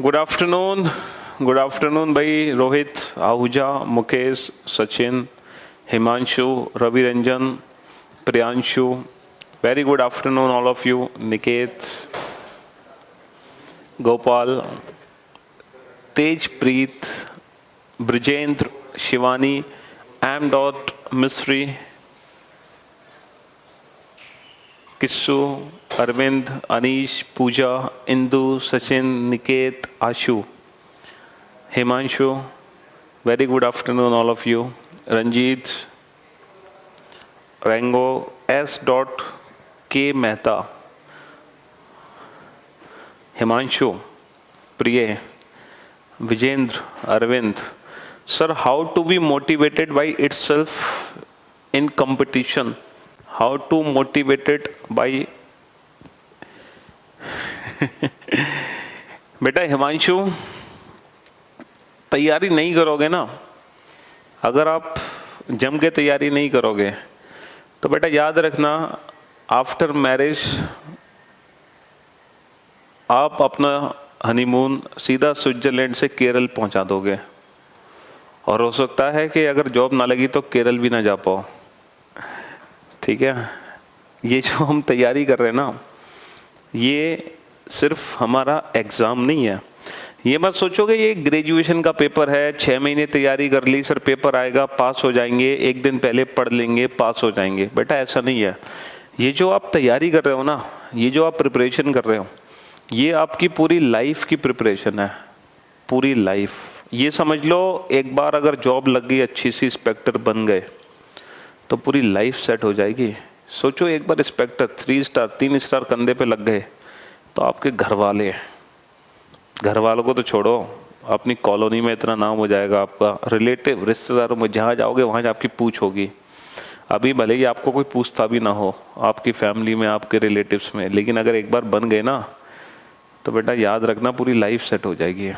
Good afternoon भाई Rohit, Ahuja, Mukesh, Sachin, Himanshu, Ravi Ranjan, Priyanshu, very good afternoon all of you, Niket, Gopal, Tejpreet, Brijendra, Shivani, M dot Misri, Kissu, Arvind, Anish, Pooja, Indu, Sachin, Niket, Ashu, Himanshu, very good afternoon all of you, Ranjit, रेंगो, S dot K Mehta, Himanshu, Priya, Vijendra, Arvind. Sir, how to be motivated by itself in competition? How to motivated by बेटा हिमांशु, तैयारी नहीं करोगे ना, अगर आप जम के तैयारी नहीं करोगे तो बेटा याद रखना, आफ्टर मैरिज आप अपना हनीमून सीधा स्विट्जरलैंड से केरल पहुंचा दोगे, और हो सकता है कि अगर जॉब ना लगी तो केरल भी ना जा पाओ. ठीक है, ये जो हम तैयारी कर रहे हैं ना, ये सिर्फ हमारा एग्ज़ाम नहीं है. ये मत सोचोगे ये ग्रेजुएशन का पेपर है, 6 महीने तैयारी कर ली, सर पेपर आएगा पास हो जाएंगे, एक दिन पहले पढ़ लेंगे पास हो जाएंगे. बेटा ऐसा नहीं है. ये जो आप तैयारी कर रहे हो ना, ये जो आप प्रिपरेशन कर रहे हो, ये आपकी पूरी लाइफ की प्रिपरेशन है, पूरी लाइफ. ये समझ लो, एक बार अगर जॉब लग गई, अच्छी सी इंस्पेक्टर बन गए तो पूरी लाइफ सेट हो जाएगी. सोचो एक बार इंस्पेक्टर 3 स्टार 3 स्टार कंधे पे लग गए तो आपके घर वालों को तो छोड़ो, अपनी कॉलोनी में इतना नाम हो जाएगा आपका, रिलेटिव रिश्तेदारों में जहाँ जाओगे वहाँ आपकी पूछ होगी. अभी भले ही आपको कोई पूछता भी ना हो, आपकी फैमिली में, आपके रिलेटिव्स में, लेकिन अगर एक बार बन गए ना तो बेटा याद रखना पूरी लाइफ सेट हो जाएगी.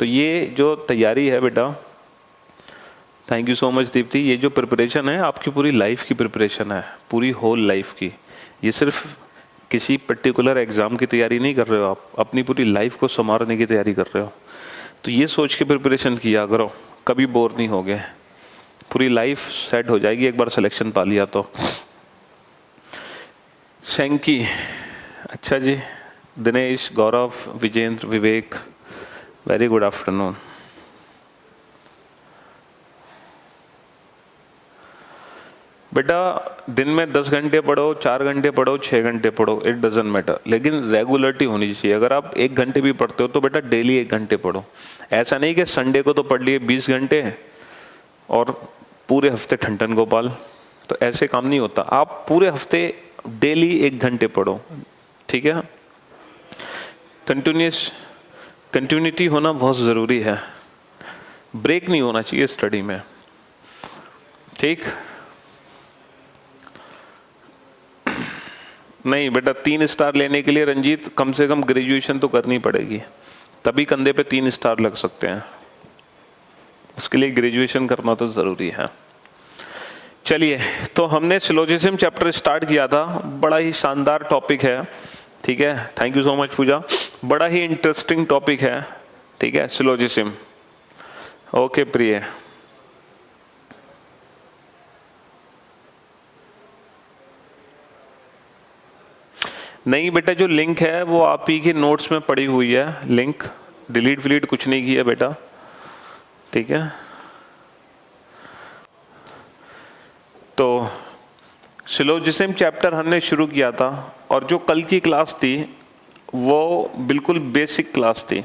तो ये जो तैयारी है बेटा, thank you so much Deepti, ये जो प्रिपरेशन है आपकी पूरी लाइफ की प्रिपरेशन है, पूरी होल लाइफ की. ये सिर्फ किसी पर्टिकुलर एग्ज़ाम की तैयारी नहीं कर रहे हो, आप अपनी पूरी लाइफ को संवारने की तैयारी कर रहे हो. तो ये सोच के प्रिपरेशन किया करो, कभी बोर नहीं होगे, पूरी लाइफ सेट हो जाएगी एक बार सिलेक्शन पा लिया तो. शंकी, अच्छा जी, दिनेश, गौरव, विजेंद्र, विवेक, वेरी गुड आफ्टरनून. बेटा दिन में 10 घंटे पढ़ो, 4 घंटे पढ़ो, 6 घंटे पढ़ो, इट डजेंट मैटर, लेकिन रेगुलरिटी होनी चाहिए. अगर आप 1 घंटे भी पढ़ते हो तो बेटा डेली 1 घंटे पढ़ो. ऐसा नहीं कि संडे को तो पढ़ लिए 20 घंटे और पूरे हफ्ते ठंडन गोपाल, तो ऐसे काम नहीं होता. आप पूरे हफ्ते डेली 1 घंटे पढ़ो. ठीक है, कंटिन्यूटी होना बहुत ज़रूरी है, ब्रेक नहीं होना चाहिए स्टडी में. ठीक, नहीं बेटा 3 स्टार लेने के लिए रंजीत कम से कम ग्रेजुएशन तो करनी पड़ेगी, तभी कंधे पे 3 स्टार लग सकते हैं. उसके लिए ग्रेजुएशन करना तो ज़रूरी है. चलिए, तो हमने सिलोजिज्म चैप्टर स्टार्ट किया था, बड़ा ही शानदार टॉपिक है. ठीक है, थैंक यू सो मच पूजा, बड़ा ही इंटरेस्टिंग टॉपिक है. ठीक है, सिलोजिज्म. ओके प्रिय, नहीं बेटा जो लिंक है वो आप ही के नोट्स में पड़ी हुई है, लिंक डिलीट विलीट कुछ नहीं किया बेटा. ठीक है, तो सिलोजिज्म चैप्टर हमने शुरू किया था, और जो कल की क्लास थी वो बिल्कुल बेसिक क्लास थी,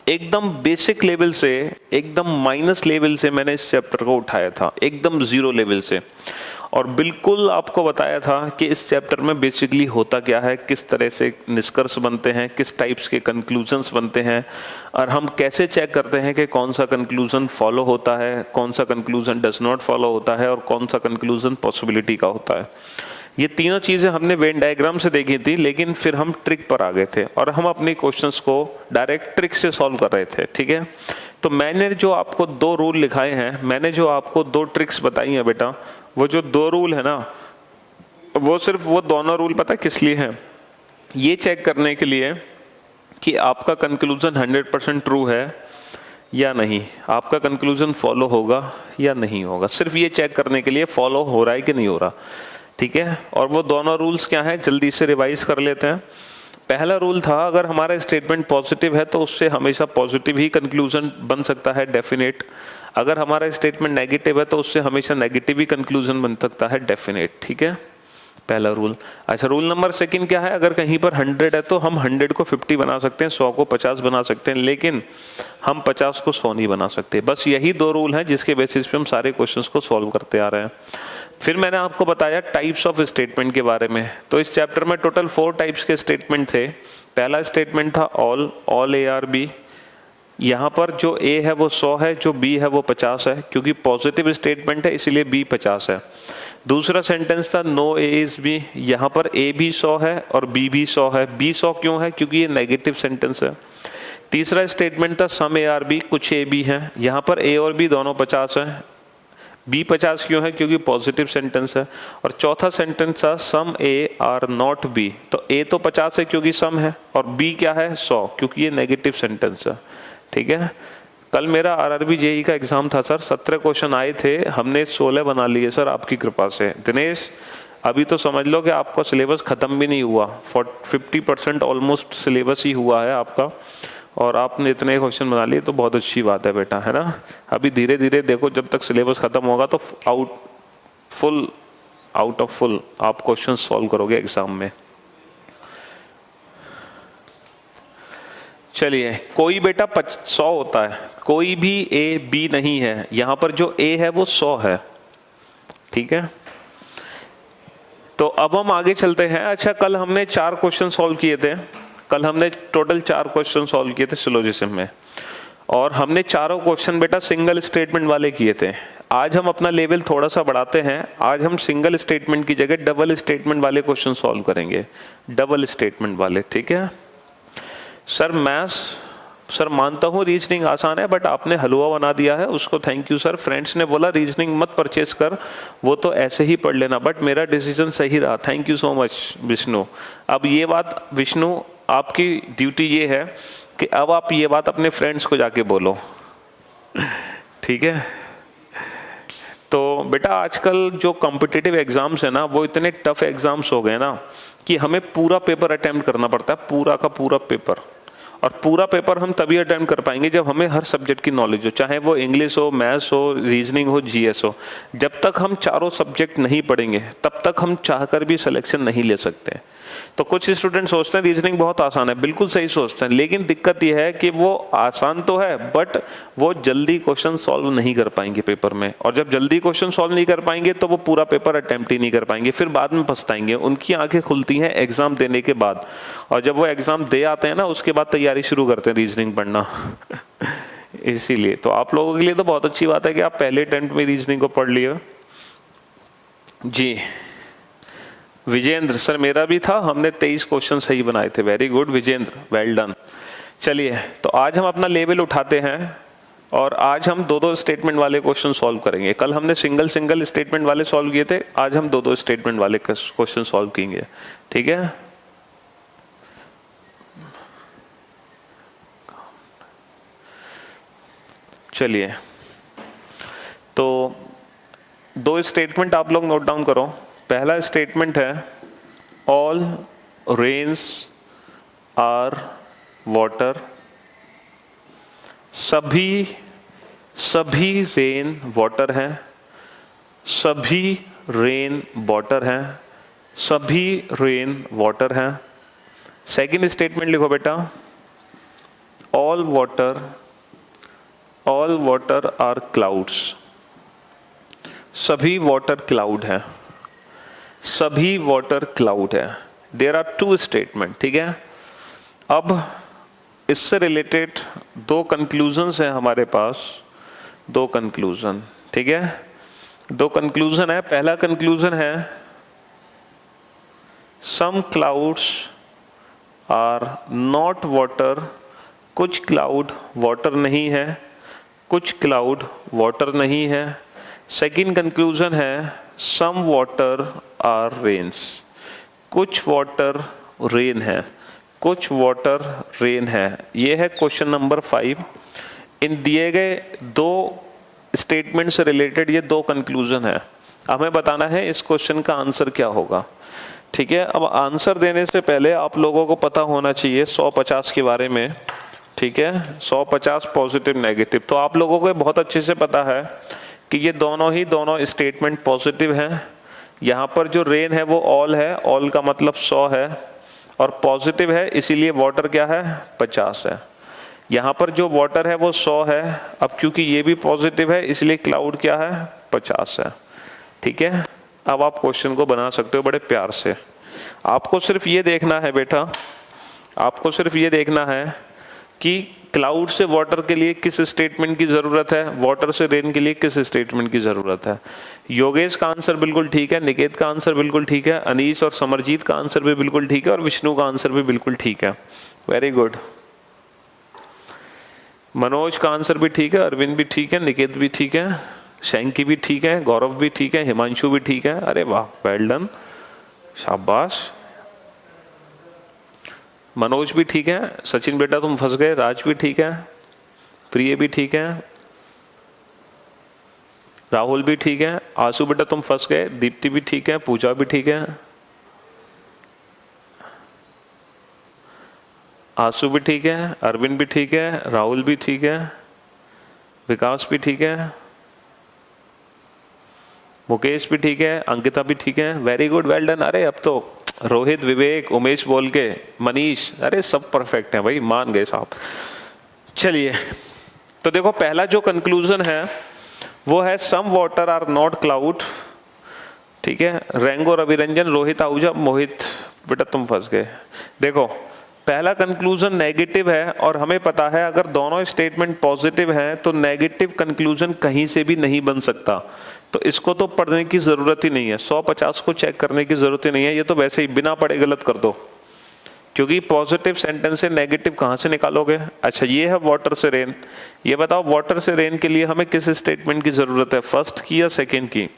एकदम बेसिक लेवल से, एकदम माइनस लेवल से मैंने इस चैप्टर को उठाया था, एकदम 0 लेवल से, और बिल्कुल आपको बताया था कि इस चैप्टर में बेसिकली होता क्या है, किस तरह से निष्कर्ष बनते हैं, किस टाइप्स के कंक्लूजन्स बनते हैं, और हम कैसे चेक करते हैं कि कौन सा कंक्लूजन फॉलो होता है, कौन सा कंक्लूजन डज नॉट फॉलो होता है, और कौन सा कंक्लूजन पॉसिबिलिटी का होता है. ये तीनों चीज़ें हमने वेन डायग्राम से देखी थी, लेकिन फिर हम ट्रिक पर आ गए थे और हम अपने क्वेश्चंस को डायरेक्ट ट्रिक से सॉल्व कर रहे थे. ठीक है, तो मैंने जो आपको 2 रूल लिखाए हैं, मैंने जो आपको 2 ट्रिक्स बताई हैं बेटा, वो जो 2 रूल है ना, वो सिर्फ वो दोनों रूल पता किस लिए हैं? ये चेक करने के लिए कि आपका कंक्लूजन 100% ट्रू है या नहीं, आपका कंक्लूजन फॉलो होगा या नहीं होगा, सिर्फ ये चेक करने के लिए फॉलो हो रहा है कि नहीं हो रहा। ठीक है, और वो दोनों रूल्स क्या हैं, जल्दी से रिवाइज कर लेते हैं। पहला रूल था, अगर हमारा स्टेटमेंट पॉजिटिव है तो उससे हमेशा पॉजिटिव ही कंक्लूजन बन सकता है, डेफिनेट। अगर हमारा स्टेटमेंट नेगेटिव है तो उससे हमेशा नेगेटिव ही कंक्लूजन बन सकता है, डेफिनेट। ठीक है, पहला रूल। अच्छा, रूल नंबर सेकंड क्या है, अगर कहीं पर 100 है तो हम 100 को 50 बना सकते हैं, 100 को 50 बना सकते हैं, लेकिन हम 50 को 100 नहीं बना सकते। बस यही दो रूल हैं जिसके बेसिस पे हम सारे क्वेश्चंस को सॉल्व करते आ रहे हैं। फिर मैंने आपको बताया टाइप्स ऑफ स्टेटमेंट के बारे में। तो इस चैप्टर में टोटल 4 टाइप्स के स्टेटमेंट थे। पहला स्टेटमेंट था ऑल ए आर बी। यहाँ पर जो ए है वो 100 है, जो बी है वो 50 है, क्योंकि पॉजिटिव स्टेटमेंट है इसलिए बी 50 है। दूसरा सेंटेंस था नो ए इज बी। यहाँ पर ए भी 100 है और बी भी 100 है। बी 100 क्यों है, क्योंकि ये नेगेटिव सेंटेंस है। तीसरा स्टेटमेंट था सम ए आर बी, कुछ ए बी है। यहाँ पर ए और बी दोनों 50 है। बी 50 क्यों है, क्योंकि पॉजिटिव सेंटेंस है। और चौथा सेंटेंस था सम ए आर नॉट बी। तो ए तो 50 है क्योंकि सम है, और बी क्या है 100, क्योंकि ये नेगेटिव सेंटेंस है। ठीक है, कल मेरा आरआरबी जेई का एग्जाम था सर, 17 क्वेश्चन आए थे, हमने 16 बना लिए सर आपकी कृपा से। दिनेश, अभी तो समझ लो कि आपका सिलेबस खत्म भी नहीं हुआ, 50% ऑलमोस्ट सिलेबस ही हुआ है आपका, और आपने इतने क्वेश्चन बना लिए तो बहुत अच्छी बात है बेटा, है ना। अभी धीरे धीरे देखो, जब तक सिलेबस खत्म होगा तो आउट ऑफ फुल आप क्वेश्चन सॉल्व करोगे एग्जाम में। चलिए, कोई बेटा 100 होता है, कोई भी ए बी नहीं है। यहाँ पर जो ए है वो 100 है। ठीक है, तो अब हम आगे चलते हैं। अच्छा, कल हमने 4 क्वेश्चन सॉल्व किए थे। कल हमने टोटल 4 क्वेश्चन सॉल्व किए थे सिलोजिज्म में, और हमने चारों क्वेश्चन बेटा सिंगल स्टेटमेंट वाले किए थे। आज हम अपना लेवल थोड़ा सा बढ़ाते हैं। आज हम सिंगल स्टेटमेंट की जगह डबल स्टेटमेंट वाले क्वेश्चन सॉल्व करेंगे, डबल स्टेटमेंट वाले। ठीक है सर, मैथ्स सर मानता हूँ रीजनिंग आसान है, बट आपने हलवा बना दिया है उसको, थैंक यू सर। फ्रेंड्स ने बोला रीजनिंग मत परचेस कर, वो तो ऐसे ही पढ़ लेना, बट मेरा डिसीजन सही रहा, thank you so much Vishnu. अब ये बात विष्णु, आपकी ड्यूटी ये है कि अब आप ये बात अपने फ्रेंड्स को जाके बोलो। ठीक है, तो बेटा आजकल जो कॉम्पिटिटिव एग्जाम्स है ना, वो इतने टफ एग्जाम्स हो गए ना कि हमें पूरा पेपर अटेम्प्ट करना पड़ता है, पूरा का पूरा पेपर। और पूरा पेपर हम तभी अटेम्प्ट कर पाएंगे जब हमें हर सब्जेक्ट की नॉलेज हो, चाहे वो इंग्लिश हो, मैथ्स हो, रीजनिंग हो, जीएस हो। जब तक हम चारों सब्जेक्ट नहीं पढ़ेंगे तब तक हम चाहकर भी सिलेक्शन नहीं ले सकते। तो कुछ स्टूडेंट सोचते हैं रीजनिंग बहुत आसान है, बिल्कुल सही सोचते हैं, लेकिन दिक्कत यह है कि वो आसान तो है बट वो जल्दी क्वेश्चन सॉल्व नहीं कर पाएंगे पेपर में, और जब जल्दी क्वेश्चन सॉल्व नहीं कर पाएंगे तो वो पूरा पेपर अटेम्प्ट ही नहीं कर पाएंगे, फिर बाद में पछताएंगे। उनकी आंखें खुलती हैं एग्जाम देने के बाद, और जब वो एग्जाम दे आते हैं ना उसके बाद तैयारी शुरू करते हैं रीजनिंग पढ़ना। इसीलिए तो आप लोगों के लिए तो बहुत अच्छी बात है कि आप पहले अटेम्प्ट में रीजनिंग को पढ़ लिए। जी विजेंद्र सर, मेरा भी था, हमने 23 क्वेश्चन सही बनाए थे, very good Vijendra, well done. चलिए, तो आज हम अपना लेवल उठाते हैं और आज हम 2-2 स्टेटमेंट वाले क्वेश्चन सॉल्व करेंगे। कल हमने सिंगल स्टेटमेंट वाले सॉल्व किए थे, आज हम 2-2 स्टेटमेंट वाले क्वेश्चन सॉल्व करेंगे। ठीक है, चलिए, तो 2 स्टेटमेंट आप लोग नोट डाउन करो। पहला स्टेटमेंट है ऑल रेन्स आर वाटर। सभी रेन वाटर हैं, सभी रेन वाटर हैं, सभी रेन वाटर हैं। सेकेंड स्टेटमेंट लिखो बेटा, ऑल वाटर आर क्लाउड्स। सभी वाटर क्लाउड है, सभी वाटर क्लाउड है। There are 2 statement. ठीक है, अब इससे रिलेटेड 2 कंक्लूजन्स हैं हमारे पास, 2 कंक्लूजन। ठीक है, 2 कंक्लूजन है। पहला कंक्लूजन है some clouds are not water. कुछ क्लाउड वाटर नहीं है, कुछ क्लाउड वाटर नहीं है। सेकेंड कंक्लूजन है सम वाटर आर रेन्स। कुछ वाटर रेन है, कुछ वाटर रेन है। ये है क्वेश्चन नंबर 5। इन दिए गए दो स्टेटमेंट से रिलेटेड ये दो कंक्लूजन है। हमें बताना है इस क्वेश्चन का आंसर क्या होगा। ठीक है, अब आंसर देने से पहले आप लोगों को पता होना चाहिए 150 के बारे में। ठीक है, 150 पॉजिटिव नेगेटिव, तो आप लोगों को बहुत अच्छे से पता है कि ये दोनों स्टेटमेंट पॉजिटिव हैं। यहाँ पर जो रेन है वो ऑल है, ऑल का मतलब 100 है, और पॉजिटिव है इसीलिए वाटर क्या है 50 है। यहाँ पर जो वाटर है वो 100 है, अब क्योंकि ये भी पॉजिटिव है इसलिए क्लाउड क्या है 50 है। ठीक है, अब आप क्वेश्चन को बना सकते हो बड़े प्यार से। आपको सिर्फ ये देखना है बेटा, आपको सिर्फ ये देखना है कि क्लाउड से वाटर के लिए किस स्टेटमेंट की जरूरत है, वाटर से रेन के लिए किस स्टेटमेंट की जरूरत है। योगेश का आंसर बिल्कुल ठीक है, निकेत का आंसर बिल्कुल ठीक है, अनीश और समरजीत का आंसर भी बिल्कुल ठीक है, और विष्णु का आंसर भी बिल्कुल ठीक है। Very good. मनोज का आंसर भी ठीक है, अरविंद भी ठीक है, निकेत भी ठीक है, शैंकी भी ठीक है, गौरव भी ठीक है, हिमांशु भी ठीक है। अरे वाह, वेल डन, शाबाश। मनोज भी ठीक है, सचिन बेटा तुम फंस गए, राज भी ठीक है, प्रिय भी ठीक है, राहुल भी ठीक है, आंसू बेटा तुम फंस गए, दीप्ति भी ठीक है, पूजा भी ठीक है, आंसू भी ठीक है, अरविंद भी ठीक है, राहुल भी ठीक है, विकास भी ठीक है, मुकेश भी ठीक है, अंकिता भी ठीक है। Very good, well done. अरे अब तो रोहित, विवेक, उमेश बोल के, मनीष, अरे सब परफेक्ट है भाई, मान गए साहब। चलिए, तो देखो पहला जो कंक्लूजन है वो है some water are not cloud. ठीक है, रेंगो, रविरंजन, रोहित आहूजा, मोहित बेटा तुम फंस गए। देखो पहला कंक्लूजन नेगेटिव है, और हमें पता है अगर दोनों स्टेटमेंट पॉजिटिव हैं तो नेगेटिव कंक्लूजन कहीं से भी नहीं बन सकता। तो इसको तो पढ़ने की जरूरत ही नहीं है, 150 को चेक करने की जरूरत ही नहीं है, ये तो वैसे ही बिना पढ़े गलत कर दो, क्योंकि पॉजिटिव सेंटेंस से नेगेटिव कहाँ से निकालोगे। अच्छा, ये है वाटर से रेन। ये बताओ वाटर से रेन के लिए हमें किस स्टेटमेंट की जरूरत है, फर्स्ट की या सेकेंड की।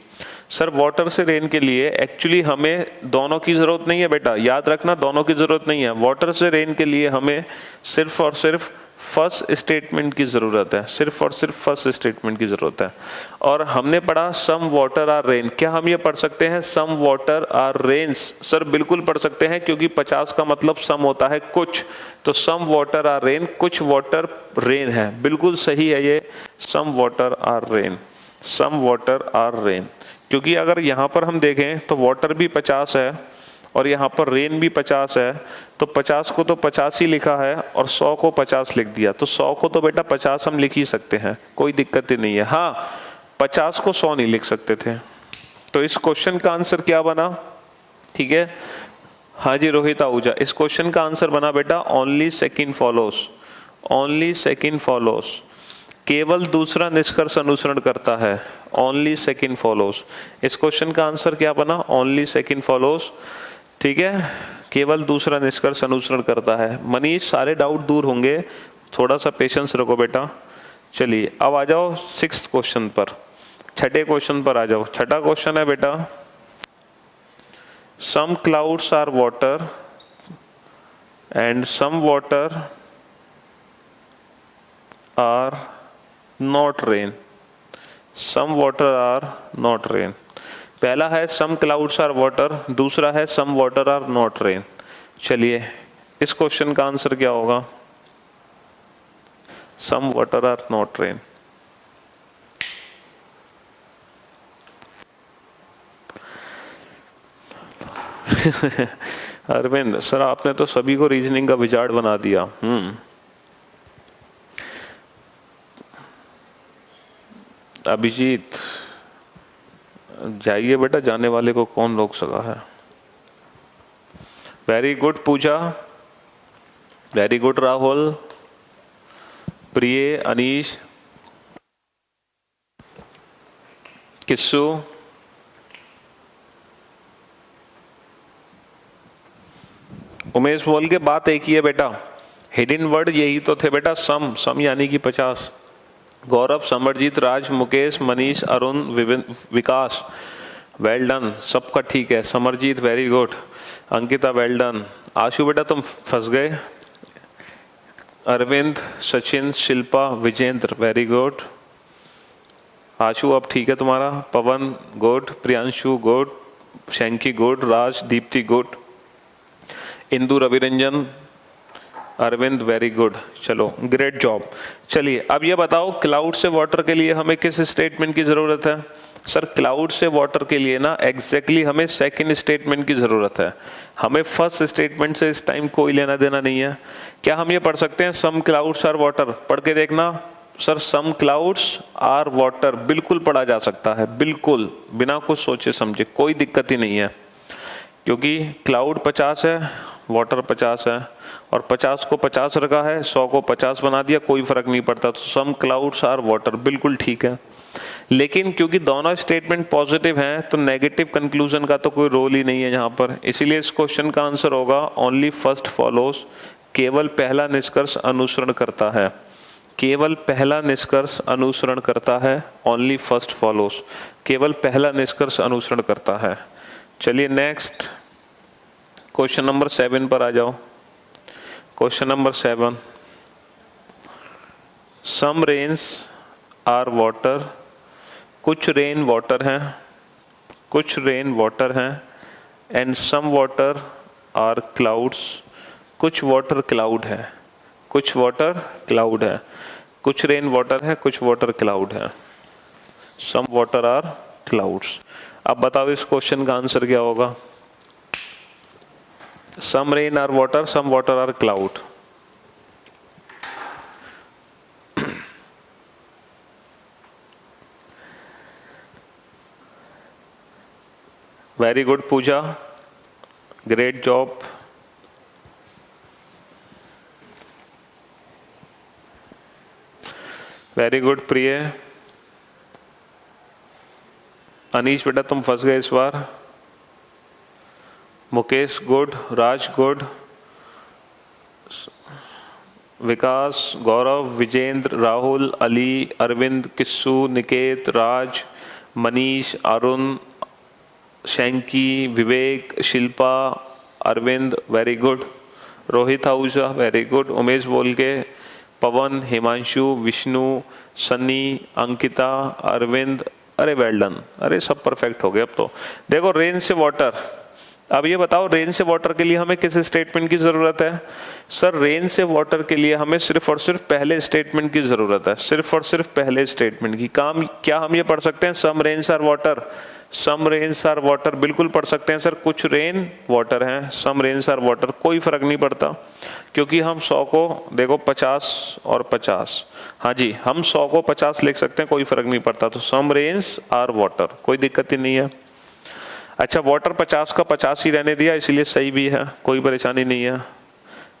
सर वाटर से रेन के लिए एक्चुअली हमें दोनों की जरूरत नहीं है बेटा, याद रखना दोनों की जरूरत नहीं है। वाटर से रेन के लिए हमें सिर्फ और सिर्फ फर्स्ट स्टेटमेंट की जरूरत है, सिर्फ और सिर्फ फर्स्ट स्टेटमेंट की जरूरत है। और हमने पढ़ा सम वाटर आर रेन, क्या हम ये पढ़ सकते हैं some water are rains? Sir बिल्कुल पढ़ सकते हैं, क्योंकि 50 का मतलब सम होता है कुछ, तो सम वाटर आर रेन, कुछ वाटर रेन है, बिल्कुल सही है ये, some water are rain, some water are rain. क्योंकि अगर यहाँ पर हम देखें तो वाटर भी 50 है और यहाँ पर रेन भी 50 है, तो 50 को तो 50 ही लिखा है और 100 को 50 लिख दिया, तो 100 को तो बेटा 50 हम लिख ही सकते हैं, कोई दिक्कत ही नहीं है। हाँ, 50 को 100 नहीं लिख सकते थे। तो इस क्वेश्चन का आंसर क्या बना? ठीक है, हाँ जी रोहित आहूजा, इस क्वेश्चन का आंसर बना बेटा only second follows, only second follows, केवल दूसरा निष्कर्ष अनुसरण करता है, ओनली सेकेंड फॉलोस। इस क्वेश्चन का आंसर क्या बना? Only second follows. ठीक है, केवल दूसरा निष्कर्ष अनुसरण करता है। मनीष, सारे डाउट दूर होंगे, थोड़ा सा पेशेंस रखो बेटा। चलिए अब आ जाओ 6th क्वेश्चन पर, छठे क्वेश्चन पर आ जाओ। छठा क्वेश्चन है बेटा, some clouds are water and some water are not rain, some water are not rain. पहला है सम क्लाउड्स आर वाटर, दूसरा है some water are not rain. चलिए इस क्वेश्चन का आंसर क्या होगा? Some water are not rain. Arvind sir, आपने तो सभी को रीजनिंग का विजार्ड बना दिया। अभिजीत, जाइए बेटा, जाने वाले को कौन रोक सका है। Very good Pooja, very good Rahul, प्रिय, अनीश, किस्सू, उमेश बोल के बात एक ही है बेटा, हिडन वर्ड यही तो थे बेटा, सम, सम यानी कि 50। गौरव, समरजीत, राज, मुकेश, मनीष, अरुण, विकास, वेल डन, सबका ठीक है। Samarjeet very good. Ankita well done. Ashu बेटा तुम फंस गए। Arvind, Sachin, Shilpa, Vijendra, very good. आशु अब ठीक है तुम्हारा। Pawan good, Priyanshu good, Shanky good, Raj, Deepti good, Indu, Raviranjan, Arvind very good. चलो ग्रेट जॉब। चलिए अब ये बताओ क्लाउड से वाटर के लिए हमें किस स्टेटमेंट की ज़रूरत है? सर क्लाउड से वाटर के लिए ना एग्जैक्टली हमें सेकंड स्टेटमेंट की ज़रूरत है। हमें फर्स्ट स्टेटमेंट से इस टाइम कोई लेना देना नहीं है। क्या हम ये पढ़ सकते हैं सम क्लाउड्स आर वाटर? पढ़ के देखना। Sir some clouds are water बिल्कुल पढ़ा जा सकता है, बिल्कुल बिना कुछ सोचे समझे, कोई दिक्कत ही नहीं है, क्योंकि क्लाउड 50 है, वाटर 50 है, और 50 को 50 रखा है, 100 को 50 बना दिया, कोई फर्क नहीं पड़ता। तो सम क्लाउड्स आर वाटर बिल्कुल ठीक है। लेकिन क्योंकि दोनों स्टेटमेंट पॉजिटिव हैं तो नेगेटिव कंक्लूजन का तो कोई रोल ही नहीं है यहाँ पर। इसीलिए इस क्वेश्चन का आंसर होगा ओनली फर्स्ट फॉलोज, केवल पहला निष्कर्ष अनुसरण करता है, केवल पहला निष्कर्ष अनुसरण करता है। ओनली फर्स्ट फॉलोज, केवल पहला निष्कर्ष अनुसरण करता है। चलिए नेक्स्ट क्वेश्चन नंबर 7 पर आ जाओ। Question number 7, some rains are water, कुछ रेन वाटर हैं, कुछ रेन वाटर हैं, and some water are clouds, कुछ वाटर क्लाउड है, कुछ वाटर क्लाउड है, कुछ रेन वाटर है, कुछ वाटर क्लाउड है, सम वाटर आर क्लाउड्स। अब बताओ इस क्वेश्चन का आंसर क्या होगा? Some rain are water, some water are cloud. Very good Pooja, great job. Very good Priya. Anish बेटा तुम फंस गए इस बार। Mukesh good, Raj good, Vikas, Gaurav, Vijendra, Rahul, Ali, Arvind, Kissu, Niket, Raj, Manish, Arun, Shanky, Vivek, Shilpa, Arvind very good, Rohit Ahuja very good, Umesh बोलके, पवन, हिमांशु, विष्णु, सन्नी, अंकिता, अरविंद, अरे वेल डन। अरे सब परफेक्ट हो गए। अब तो देखो रेन से वाटर, अब ये बताओ रेन से वाटर के लिए हमें किस स्टेटमेंट की ज़रूरत है? सर रेन से वाटर के लिए हमें सिर्फ और सिर्फ पहले स्टेटमेंट की ज़रूरत है, सिर्फ और सिर्फ पहले स्टेटमेंट की। काम क्या हम ये पढ़ सकते हैं some rains are water? Some rains are water बिल्कुल पढ़ सकते हैं सर। कुछ रेन वाटर हैं, सम रेन्स आर वाटर, कोई फर्क नहीं पड़ता, क्योंकि हम 100 को देखो 50 और 50, हाँ जी हम 100 को 50 लिख सकते हैं, कोई फर्क नहीं पड़ता। तो सम रेन्स आर वाटर, कोई दिक्कत ही नहीं है। अच्छा वाटर 50 का 50 ही रहने दिया, इसलिए सही भी है, कोई परेशानी नहीं है।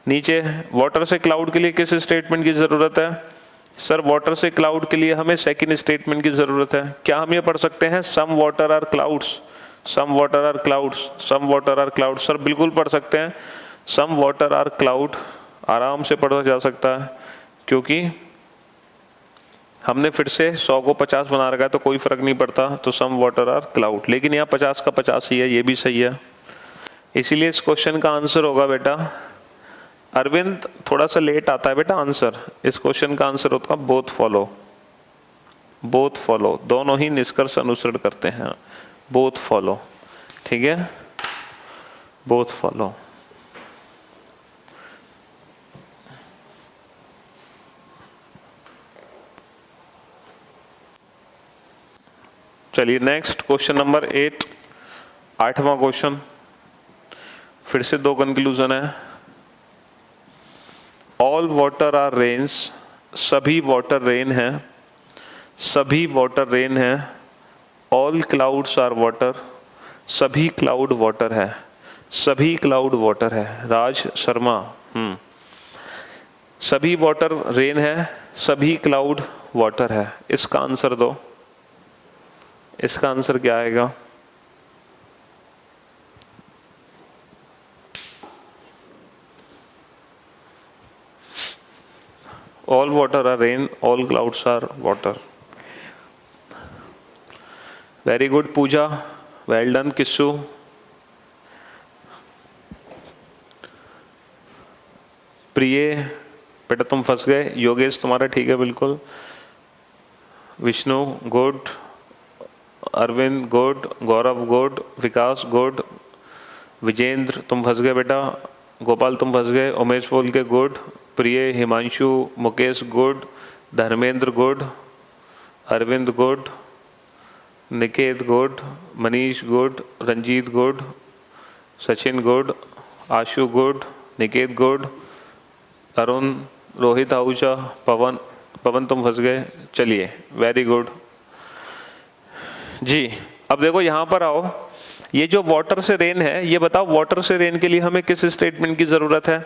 नीचे वाटर से क्लाउड के लिए किस स्टेटमेंट की ज़रूरत है? सर वाटर से क्लाउड के लिए हमें सेकंड स्टेटमेंट की ज़रूरत है। क्या हम ये पढ़ सकते हैं some water are clouds, some water are clouds, some water are clouds? Sir बिल्कुल पढ़ सकते हैं, सम वाटर आर क्लाउड आराम से पढ़ा जा सकता है, क्योंकि हमने फिर से 100 को 50 बना रखा है तो कोई फर्क नहीं पड़ता। तो सम वाटर आर क्लाउड, लेकिन यहाँ 50 का 50 ही है, ये भी सही है। इसीलिए इस क्वेश्चन का आंसर होगा बेटा, अरविंद थोड़ा सा लेट आता है बेटा आंसर, इस क्वेश्चन का आंसर होगा बोथ फॉलो। बोथ फॉलो, दोनों ही निष्कर्ष अनुसरण करते हैं, बोथ फॉलो, ठीक है, बोथ फॉलो। चलिए नेक्स्ट क्वेश्चन नंबर 8, 8वां क्वेश्चन, फिर से 2 कंक्लूजन है। ऑल वाटर आर रेन्स, सभी वाटर रेन है, सभी वाटर रेन है। ऑल क्लाउड्स आर वाटर, सभी क्लाउड वाटर है, सभी क्लाउड वाटर है। राज शर्मा, सभी वाटर रेन है, सभी क्लाउड वाटर है। इसका आंसर दो, इसका आंसर क्या आएगा? All water are rain, all clouds are water. Very good Pooja, well done Kissu. Priya बेटा तुम फंस गए। योगेश तुम्हारा ठीक है बिल्कुल। विष्णु गुड, अरविंद गुड, गौरव गुड, विकास गुड, विजेंद्र तुम फंस गए बेटा, गोपाल तुम फंस गए, उमेश बोल के good, Priya, Himanshu, Mukesh good, Dharmendra good, Arvind good, Niket good, Manish good, Ranjit good, Sachin good, Ashu good, Niket good, Arun, Rohit Ahuja, Pawan, Pawan तुम फंस गए। चलिए वेरी गुड जी। अब देखो यहाँ पर आओ, ये जो वाटर से रेन है, ये बताओ वाटर से रेन के लिए हमें किस स्टेटमेंट की ज़रूरत है?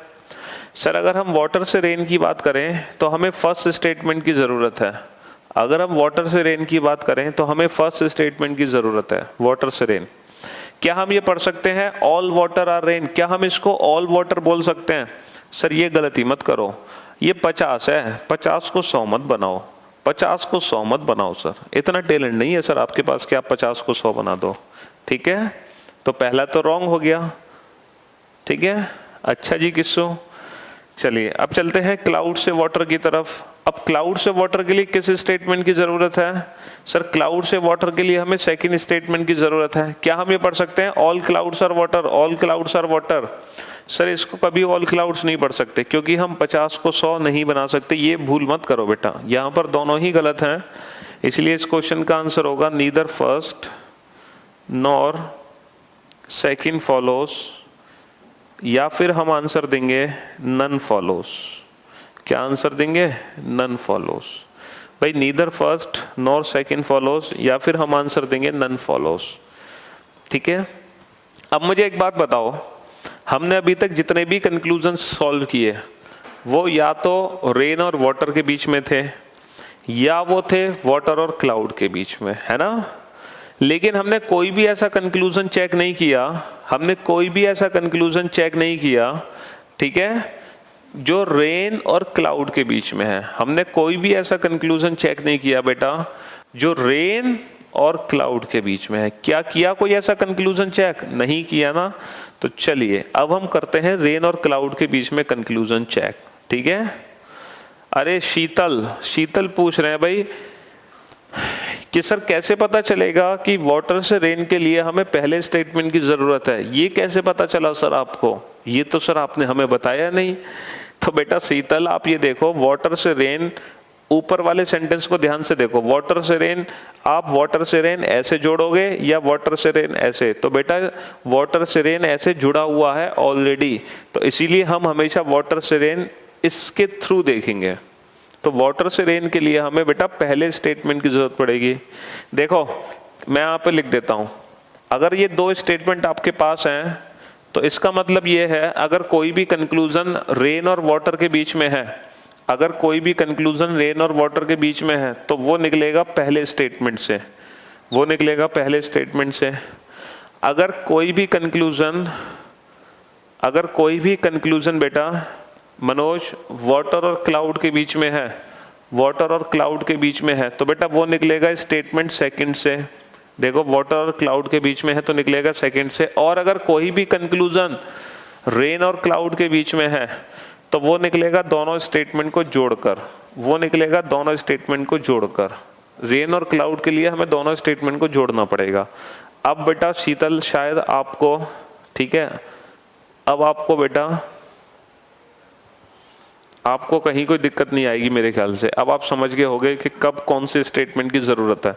सर अगर हम वाटर से रेन की बात करें तो हमें फर्स्ट स्टेटमेंट की ज़रूरत है। अगर हम वाटर से रेन की बात करें तो हमें फर्स्ट स्टेटमेंट की ज़रूरत है। वाटर से रेन, क्या हम ये पढ़ सकते हैं ऑल वाटर आर रेन? क्या हम इसको ऑल वाटर बोल सकते हैं? सर ये गलती मत करो, ये 50 है, 50 को 100 मत बनाओ, 50 को 100 मत बनाओ सर, इतना टैलेंट नहीं है सर आपके पास कि आप 50 को 100 बना दो। ठीक है, तो पहला तो रॉन्ग हो गया। ठीक है, अच्छा जी किस्सो। चलिए अब चलते हैं क्लाउड से वाटर की तरफ। अब क्लाउड से वाटर के लिए किस स्टेटमेंट की जरूरत है? सर क्लाउड से वाटर के लिए हमें सेकंड स्टेटमेंट की जरूरत है। क्या हम ये पढ़ सकते हैं all clouds are water, all clouds are water? Sir इसको कभी ऑल क्लाउड्स नहीं पढ़ सकते क्योंकि हम 50 को 100 नहीं बना सकते। ये भूल मत करो बेटा, यहाँ पर दोनों ही गलत हैं, इसलिए इस क्वेश्चन का आंसर होगा neither first nor second follows, या फिर हम आंसर देंगे नन फॉलोस। क्या आंसर देंगे? None follows. भाई neither first nor second follows, या फिर हम आंसर देंगे नन फॉलोस। ठीक है, अब मुझे एक बात बताओ, हमने अभी तक जितने भी कंक्लूजन सॉल्व किए वो या तो रेन और वाटर के बीच में थे या वो थे वाटर और क्लाउड के बीच में, है ना? लेकिन हमने कोई भी ऐसा कंक्लूजन चेक नहीं किया, हमने कोई भी ऐसा कंक्लूजन चेक नहीं किया, ठीक है, जो रेन और क्लाउड के बीच में है। हमने कोई भी ऐसा कंक्लूजन चेक नहीं किया बेटा जो रेन और क्लाउड के बीच में है। क्या किया कोई ऐसा कंक्लूजन चेक? नहीं किया ना। तो चलिए अब हम करते हैं रेन और क्लाउड के बीच में कंक्लूजन चेक। ठीक है, अरे शीतल पूछ रहे हैं भाई कि सर कैसे पता चलेगा कि वाटर से रेन के लिए हमें पहले स्टेटमेंट की जरूरत है? ये कैसे पता चला सर आपको? ये तो सर आपने हमें बताया नहीं। तो बेटा शीतल आप ये देखो, वाटर से रेन, ऊपर वाले सेंटेंस को ध्यान से देखो, वाटर से रेन, आप वाटर से रेन ऐसे जोड़ोगे या वाटर से रेन ऐसे? तो बेटा वाटर से रेन ऐसे जुड़ा हुआ है ऑलरेडी, तो इसीलिए हम हमेशा वाटर से रेन इसके थ्रू देखेंगे। तो वाटर से रेन के लिए हमें बेटा पहले स्टेटमेंट की जरूरत पड़ेगी। देखो मैं यहाँ पे लिख देता हूँ, अगर ये दो स्टेटमेंट आपके पास हैं तो इसका मतलब ये है अगर कोई भी कंक्लूजन रेन और वाटर के बीच में है, अगर कोई भी कंक्लूजन रेन और वाटर के बीच में है तो वो निकलेगा पहले स्टेटमेंट से, वो निकलेगा पहले स्टेटमेंट से। अगर कोई भी कंक्लूजन बेटा मनोज वाटर और क्लाउड के बीच में है, वाटर और क्लाउड के बीच में है, तो बेटा वो निकलेगा स्टेटमेंट सेकंड से। देखो वाटर और क्लाउड के बीच में है तो निकलेगा सेकंड से। और अगर कोई भी कंक्लूजन रेन और क्लाउड के बीच में है तो वो निकलेगा दोनों स्टेटमेंट को जोड़कर, वो निकलेगा दोनों स्टेटमेंट को जोड़कर। रेन और क्लाउड के लिए हमें दोनों स्टेटमेंट को जोड़ना पड़ेगा। अब बेटा शीतल शायद आपको, ठीक है, अब आपको बेटा आपको कहीं कोई दिक्कत नहीं आएगी मेरे ख्याल से। अब आप समझ गए होंगे कि कब कौन से स्टेटमेंट की जरूरत है।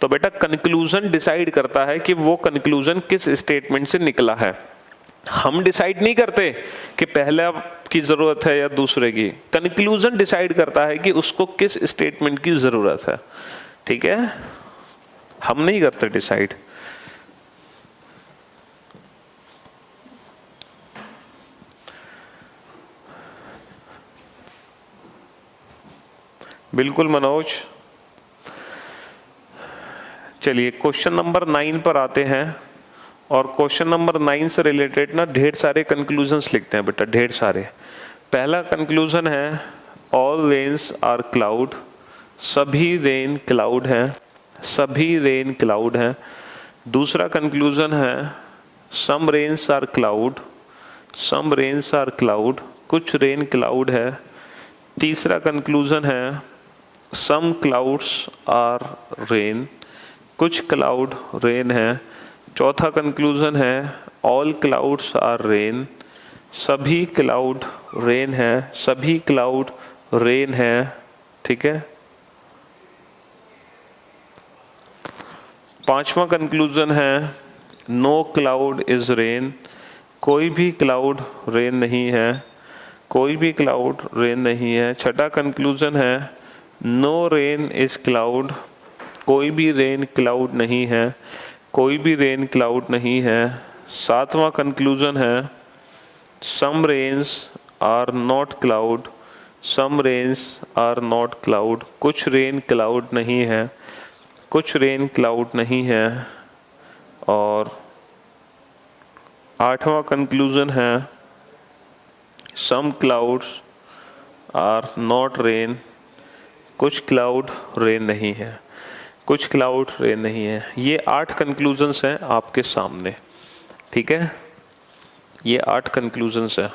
तो बेटा कंक्लूजन डिसाइड करता है कि वो कंक्लूजन किस स्टेटमेंट से निकला है। हम डिसाइड नहीं करते कि पहले की जरूरत है या दूसरे की, कंक्लूजन डिसाइड करता है कि उसको किस स्टेटमेंट की जरूरत है। ठीक है, हम नहीं करते डिसाइड। बिल्कुल मनोज। चलिए क्वेश्चन नंबर 9 पर आते हैं और क्वेश्चन नंबर 9 से रिलेटेड ना ढेर सारे कंक्लूजन्स लिखते हैं बेटा, ढेर सारे। पहला कंक्लूजन है ऑल रेन्स आर क्लाउड, सभी रेन क्लाउड हैं, सभी रेन क्लाउड हैं। दूसरा कंक्लूजन है some rains are cloud, some rains are cloud. कुछ रेन क्लाउड है। तीसरा कंक्लूजन है सम क्लाउड्स आर रेन, कुछ क्लाउड रेन है। चौथा कंक्लूजन है ऑल क्लाउड्स आर रेन, सभी क्लाउड रेन है, सभी क्लाउड रेन है। ठीक है। पांचवा कंक्लूजन है नो क्लाउड इज रेन, कोई भी क्लाउड रेन नहीं है, कोई भी क्लाउड रेन नहीं है। छठा कंक्लूजन है नो रेन इज क्लाउड, कोई भी रेन क्लाउड नहीं है, कोई भी रेन क्लाउड नहीं है। सातवां कंक्लूजन है some rains are not cloud, some rains are not cloud, कुछ रेन क्लाउड नहीं है, कुछ रेन क्लाउड नहीं है। और आठवां कंक्लूजन है some clouds are not rain, कुछ क्लाउड रेन नहीं है, कुछ क्लाउड रेन नहीं है। ये 8 कंक्लूजन्स हैं आपके सामने। ठीक है, ये 8 कंक्लूजन्स हैं।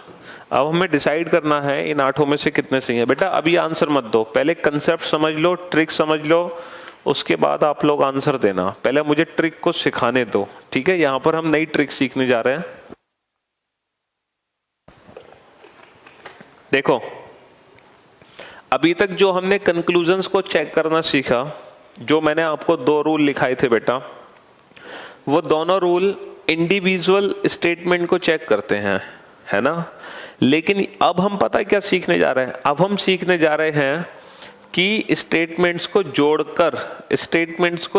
अब हमें डिसाइड करना है इन 8 में से कितने सही हैं। बेटा अभी आंसर मत दो, पहले कंसेप्ट समझ लो, ट्रिक समझ लो, उसके बाद आप लोग आंसर देना। पहले मुझे ट्रिक को सिखाने दो। ठीक है, यहाँ पर हम नई ट्रिक सीखने जा रहे हैं। देखो अभी तक जो हमने कंक्लूजन्स को चेक करना सीखा, जो मैंने आपको 2 रूल लिखाए थे बेटा, वो दोनों रूल इंडिविजुअल स्टेटमेंट को चेक करते हैं, है ना। लेकिन अब हम पता है क्या सीखने जा रहे हैं? अब हम सीखने जा रहे हैं कि स्टेटमेंट्स को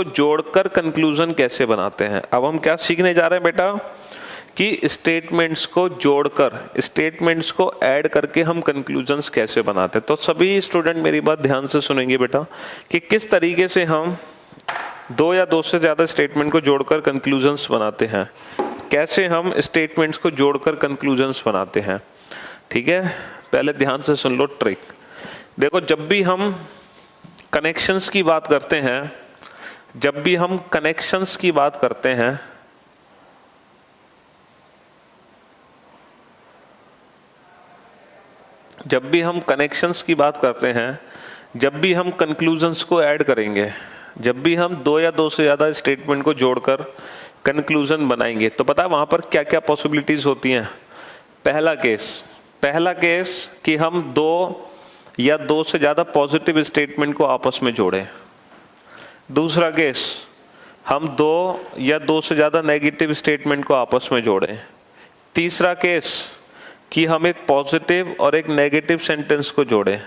जोड़कर कंक्लूजन कैसे बनाते हैं। अब हम क्या सीखने जा रहे हैं बेटा कि स्टेटमेंट्स को जोड़कर, स्टेटमेंट्स को ऐड करके हम कंक्लूजन्स कैसे बनाते हैं। तो सभी स्टूडेंट मेरी बात ध्यान से सुनेंगे बेटा कि किस तरीके से हम 2 या 2 से ज़्यादा स्टेटमेंट को जोड़कर कंक्लूजन्स बनाते हैं, कैसे हम स्टेटमेंट्स को जोड़कर कंक्लूजन्स बनाते हैं। ठीक है, पहले ध्यान से सुन लो ट्रिक। देखो जब भी हम कनेक्शंस की बात करते हैं, जब भी हम कनेक्शंस की बात करते हैं, जब भी हम कनेक्शंस की बात करते हैं, जब भी हम कंक्लूजन्स को ऐड करेंगे, जब भी हम 2 या 2 से ज़्यादा स्टेटमेंट को जोड़कर कंक्लूजन बनाएंगे, तो पता है वहाँ पर क्या क्या पॉसिबिलिटीज़ होती हैं। पहला केस कि हम 2 या 2 से ज़्यादा पॉजिटिव स्टेटमेंट को आपस में जोड़ें। दूसरा केस, हम 2 या 2 से ज़्यादा नेगेटिव स्टेटमेंट को आपस में जोड़ें। तीसरा केस कि हम एक पॉजिटिव और एक नेगेटिव सेंटेंस को जोड़ें।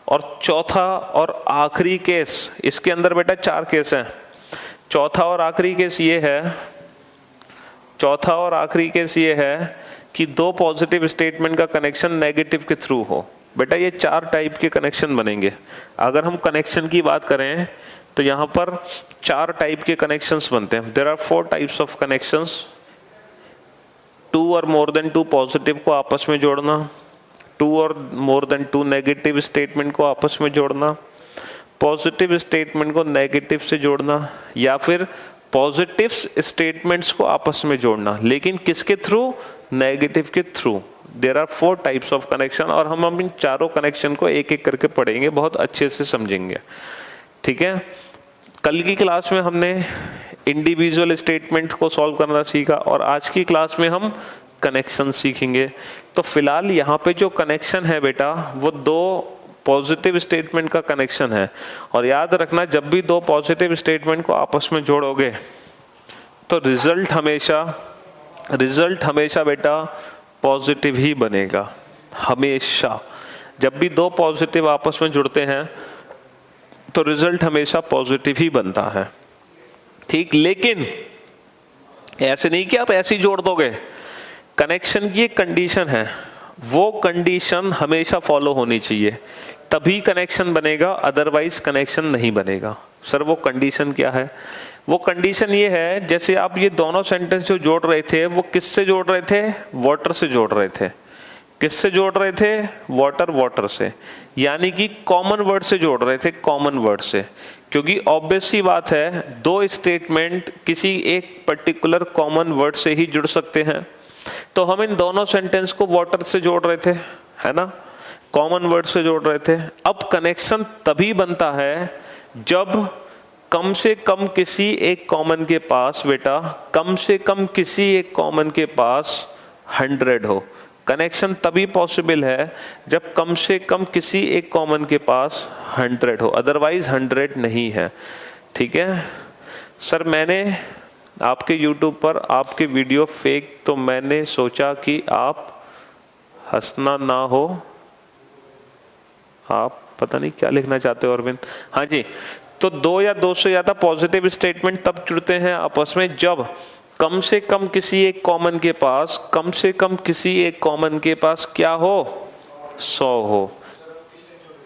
और चौथा और आखिरी केस, इसके अंदर बेटा 4 केस हैं। चौथा और आखिरी केस ये है कि 2 पॉजिटिव स्टेटमेंट का कनेक्शन नेगेटिव के थ्रू हो। बेटा ये 4 टाइप के कनेक्शन बनेंगे। अगर हम कनेक्शन की बात करें तो यहाँ पर 4 टाइप के कनेक्शंस बनते हैं। There are 4 types of connections. 2 और मोर देन 2 पॉजिटिव को आपस में जोड़ना, 2 और मोर देन 2 नेगेटिव स्टेटमेंट को आपस में जोड़ना, पॉजिटिव स्टेटमेंट को नेगेटिव से जोड़ना, या फिर पॉजिटिव स्टेटमेंट्स को आपस में जोड़ना, लेकिन किसके थ्रू? नेगेटिव के through. There are 4 types of connection, और हम इन चारों कनेक्शन को एक एक करके पढ़ेंगे, बहुत अच्छे से समझेंगे। ठीक है, कल की क्लास में हमने इंडिविजुअल स्टेटमेंट को सॉल्व करना सीखा, और आज की क्लास में हम कनेक्शन सीखेंगे। तो फिलहाल यहाँ पे जो कनेक्शन है बेटा, वो 2 पॉजिटिव स्टेटमेंट का कनेक्शन है। और याद रखना, जब भी 2 पॉजिटिव स्टेटमेंट को आपस में जोड़ोगे तो रिजल्ट हमेशा बेटा पॉजिटिव ही बनेगा। हमेशा जब भी 2 पॉजिटिव आपस में जुड़ते हैं तो रिजल्ट हमेशा पॉजिटिव ही बनता है। ठीक, लेकिन ऐसे नहीं कि आप ऐसे ही जोड़ दोगे। कनेक्शन की एक कंडीशन है, वो कंडीशन हमेशा फॉलो होनी चाहिए, तभी कनेक्शन बनेगा, अदरवाइज कनेक्शन नहीं बनेगा। सर वो कंडीशन क्या है? वो कंडीशन ये है, जैसे आप ये दोनों सेंटेंस जो जोड़ रहे थे, वो किससे जोड़ रहे थे? वाटर से जोड़ रहे थे। किससे जोड़ रहे थे? वाटर से, यानी कि कॉमन वर्ड से जोड़ रहे थे, कॉमन वर्ड से। क्योंकि ऑब्वियस सी बात है, 2 स्टेटमेंट किसी एक पर्टिकुलर कॉमन वर्ड से ही जुड़ सकते हैं। तो हम इन दोनों सेंटेंस को वाटर से जोड़ रहे थे, है ना, कॉमन वर्ड से जोड़ रहे थे। अब कनेक्शन तभी बनता है जब कम से कम किसी एक कॉमन के पास, बेटा कम से कम किसी एक कॉमन के पास 100 हो। कनेक्शन तभी पॉसिबल है जब कम से कम किसी एक कॉमन के पास 100 हो, अदरवाइज 100 नहीं है। ठीक है सर, मैंने आपके YouTube पर आपके वीडियो फेक, तो मैंने सोचा कि आप हंसना ना हो। आप पता नहीं क्या लिखना चाहते हो अरविंद। हाँ जी, तो 2 या 2 से ज्यादा पॉजिटिव स्टेटमेंट तब जुड़ते हैं आपस में जब कम से कम किसी एक कॉमन के पास, कम से कम किसी एक कॉमन के पास क्या हो, 100 हो।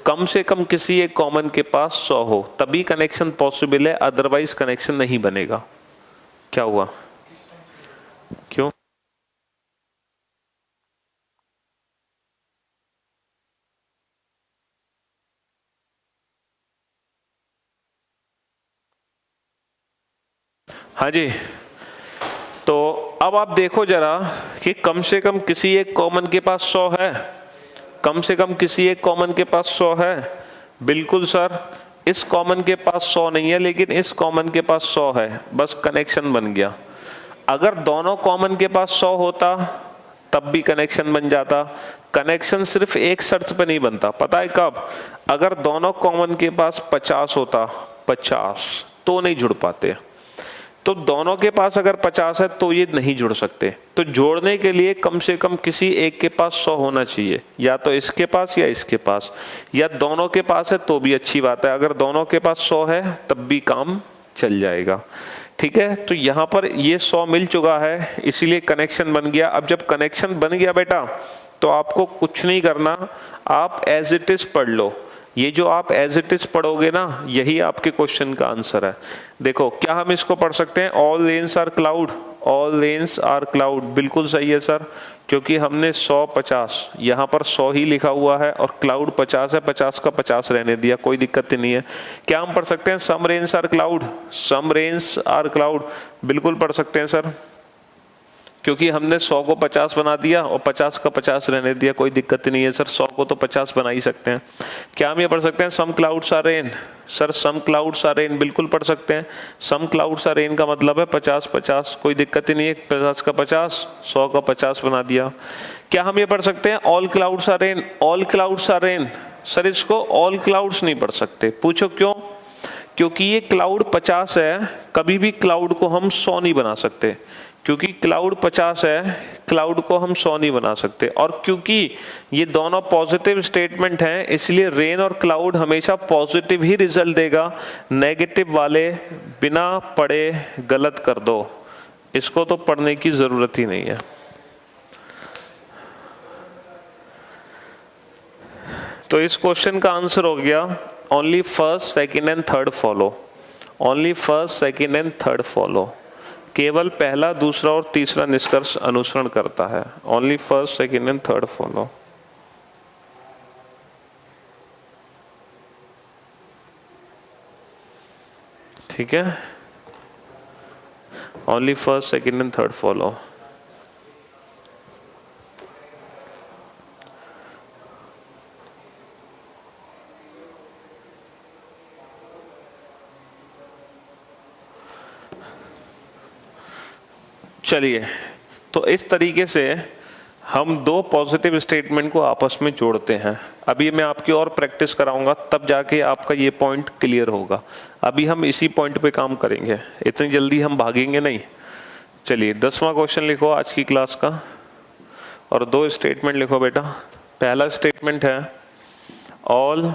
कम से कम किसी एक कॉमन के पास 100 हो, तभी कनेक्शन पॉसिबल है, अदरवाइज कनेक्शन नहीं बनेगा। क्या हुआ, क्यों? हाँ जी, तो अब आप देखो जरा कि कम से कम किसी एक कॉमन के पास 100 है, कम से कम किसी एक कॉमन के पास 100 है। बिल्कुल सर, इस कॉमन के पास 100 नहीं है, लेकिन इस कॉमन के पास 100 है, बस कनेक्शन बन गया। अगर दोनों कॉमन के पास 100 होता तब भी कनेक्शन बन जाता। कनेक्शन सिर्फ एक शर्त पे नहीं बनता, पता है कब? अगर दोनों कॉमन के पास 50 होता, 50, तो नहीं जुड़ पाते। तो दोनों के पास अगर 50 है तो ये नहीं जुड़ सकते। तो जोड़ने के लिए कम से कम किसी एक के पास 100 होना चाहिए, या तो इसके पास या इसके पास, या दोनों के पास है तो भी अच्छी बात है। अगर दोनों के पास 100 है तब भी काम चल जाएगा। ठीक है, तो यहाँ पर ये 100 मिल चुका है, इसीलिए कनेक्शन बन गया। अब जब कनेक्शन बन गया बेटा, तो आपको कुछ नहीं करना, आप एज इट इज पढ़ लो। ये जो आप एज इट इज पढ़ोगे ना, यही आपके क्वेश्चन का आंसर है। देखो, क्या हम इसको पढ़ सकते हैं, all rains are cloud, all rains are cloud. बिल्कुल सही है सर, क्योंकि हमने 100 50 यहाँ पर 100 ही लिखा हुआ है और क्लाउड 50 है, 50 का 50 रहने दिया, कोई दिक्कत ही नहीं है। क्या हम पढ़ सकते हैं some rains are cloud, some rains are cloud? बिल्कुल पढ़ सकते हैं सर, क्योंकि हमने 100 को 50 बना दिया और 50 का 50 रहने दिया, कोई दिक्कत नहीं है सर, 100 को तो 50 बना ही सकते हैं। क्या हम ये पढ़ सकते हैं some clouds are rain? Sir some clouds are rain बिल्कुल पढ़ सकते हैं। सम क्लाउड्स आर रेन का मतलब है 50 50, कोई दिक्कत ही नहीं है, 50 का 50, 100 का 50 बना दिया। क्या हम ये पढ़ सकते हैं all clouds are rain? All clouds are rain? Sir इसको ऑल क्लाउड्स नहीं पढ़ सकते, पूछो क्यों? क्योंकि ये क्लाउड 50 है, कभी भी क्लाउड को हम 100 नहीं बना सकते, क्योंकि क्लाउड 50 है, क्लाउड को हम 100 नहीं बना सकते। और क्योंकि ये दोनों पॉजिटिव स्टेटमेंट हैं, इसलिए रेन और क्लाउड हमेशा पॉजिटिव ही रिजल्ट देगा। नेगेटिव वाले बिना पढ़े गलत कर दो, इसको तो पढ़ने की जरूरत ही नहीं है। तो इस क्वेश्चन का आंसर हो गया only first second and third follow, only first second and third follow. केवल पहला, दूसरा और तीसरा निष्कर्ष अनुसरण करता है। Only first second and third follow. ठीक है, only first second and third follow. चलिए, तो इस तरीके से हम दो पॉजिटिव स्टेटमेंट को आपस में जोड़ते हैं। अभी मैं आपकी और प्रैक्टिस कराऊंगा, तब जाके आपका ये पॉइंट क्लियर होगा। अभी हम इसी पॉइंट पे काम करेंगे, इतनी जल्दी हम भागेंगे नहीं। चलिए 10वां क्वेश्चन लिखो आज की क्लास का, और दो स्टेटमेंट लिखो बेटा। पहला स्टेटमेंट है ऑल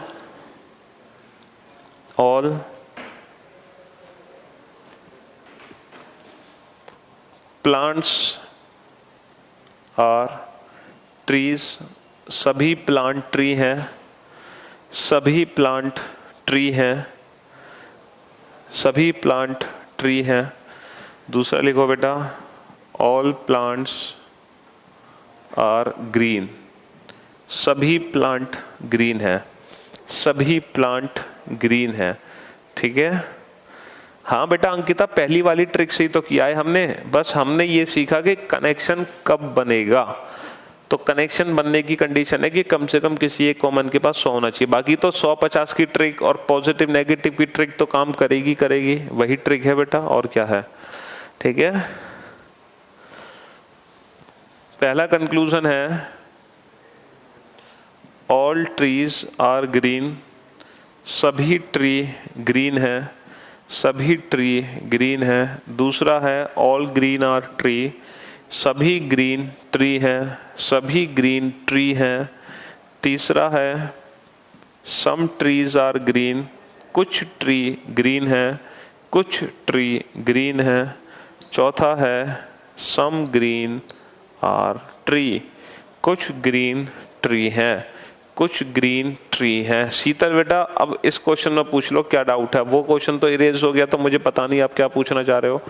प्लांट्स आर ट्रीज। सभी प्लांट ट्री हैं, सभी प्लांट ट्री हैं, सभी प्लांट ट्री हैं। दूसरा लिखो बेटा ऑल प्लांट्स आर ग्रीन। सभी प्लांट ग्रीन है, सभी प्लांट ग्रीन है। ठीक है, हाँ बेटा अंकिता, पहली वाली ट्रिक से ही तो किया है हमने, बस हमने ये सीखा कि कनेक्शन कब बनेगा। तो कनेक्शन बनने की कंडीशन है कि कम से कम किसी एक कॉमन के पास 100 होना चाहिए। बाकी तो 100-50 की ट्रिक और पॉजिटिव नेगेटिव की ट्रिक तो काम करेगी करेगी, वही ट्रिक है बेटा, और क्या है। ठीक है, पहला कंक्लूजन है ऑल ट्रीज आर ग्रीन, सभी ट्री ग्रीन है, सभी ट्री ग्रीन है। दूसरा है ऑल ग्रीन आर ट्री, सभी ग्रीन ट्री हैं, सभी ग्रीन ट्री हैं। तीसरा है सम ट्रीज आर ग्रीन, कुछ ट्री ग्रीन है, कुछ ट्री ग्रीन है। चौथा है सम ग्रीन आर ट्री, कुछ ग्रीन ट्री है, कुछ ग्रीन ट्री है। शीतल बेटा अब इस क्वेश्चन में पूछ लो क्या डाउट है, वो क्वेश्चन तो इरेज हो गया, तो मुझे पता नहीं आप क्या पूछना चाह रहे हो।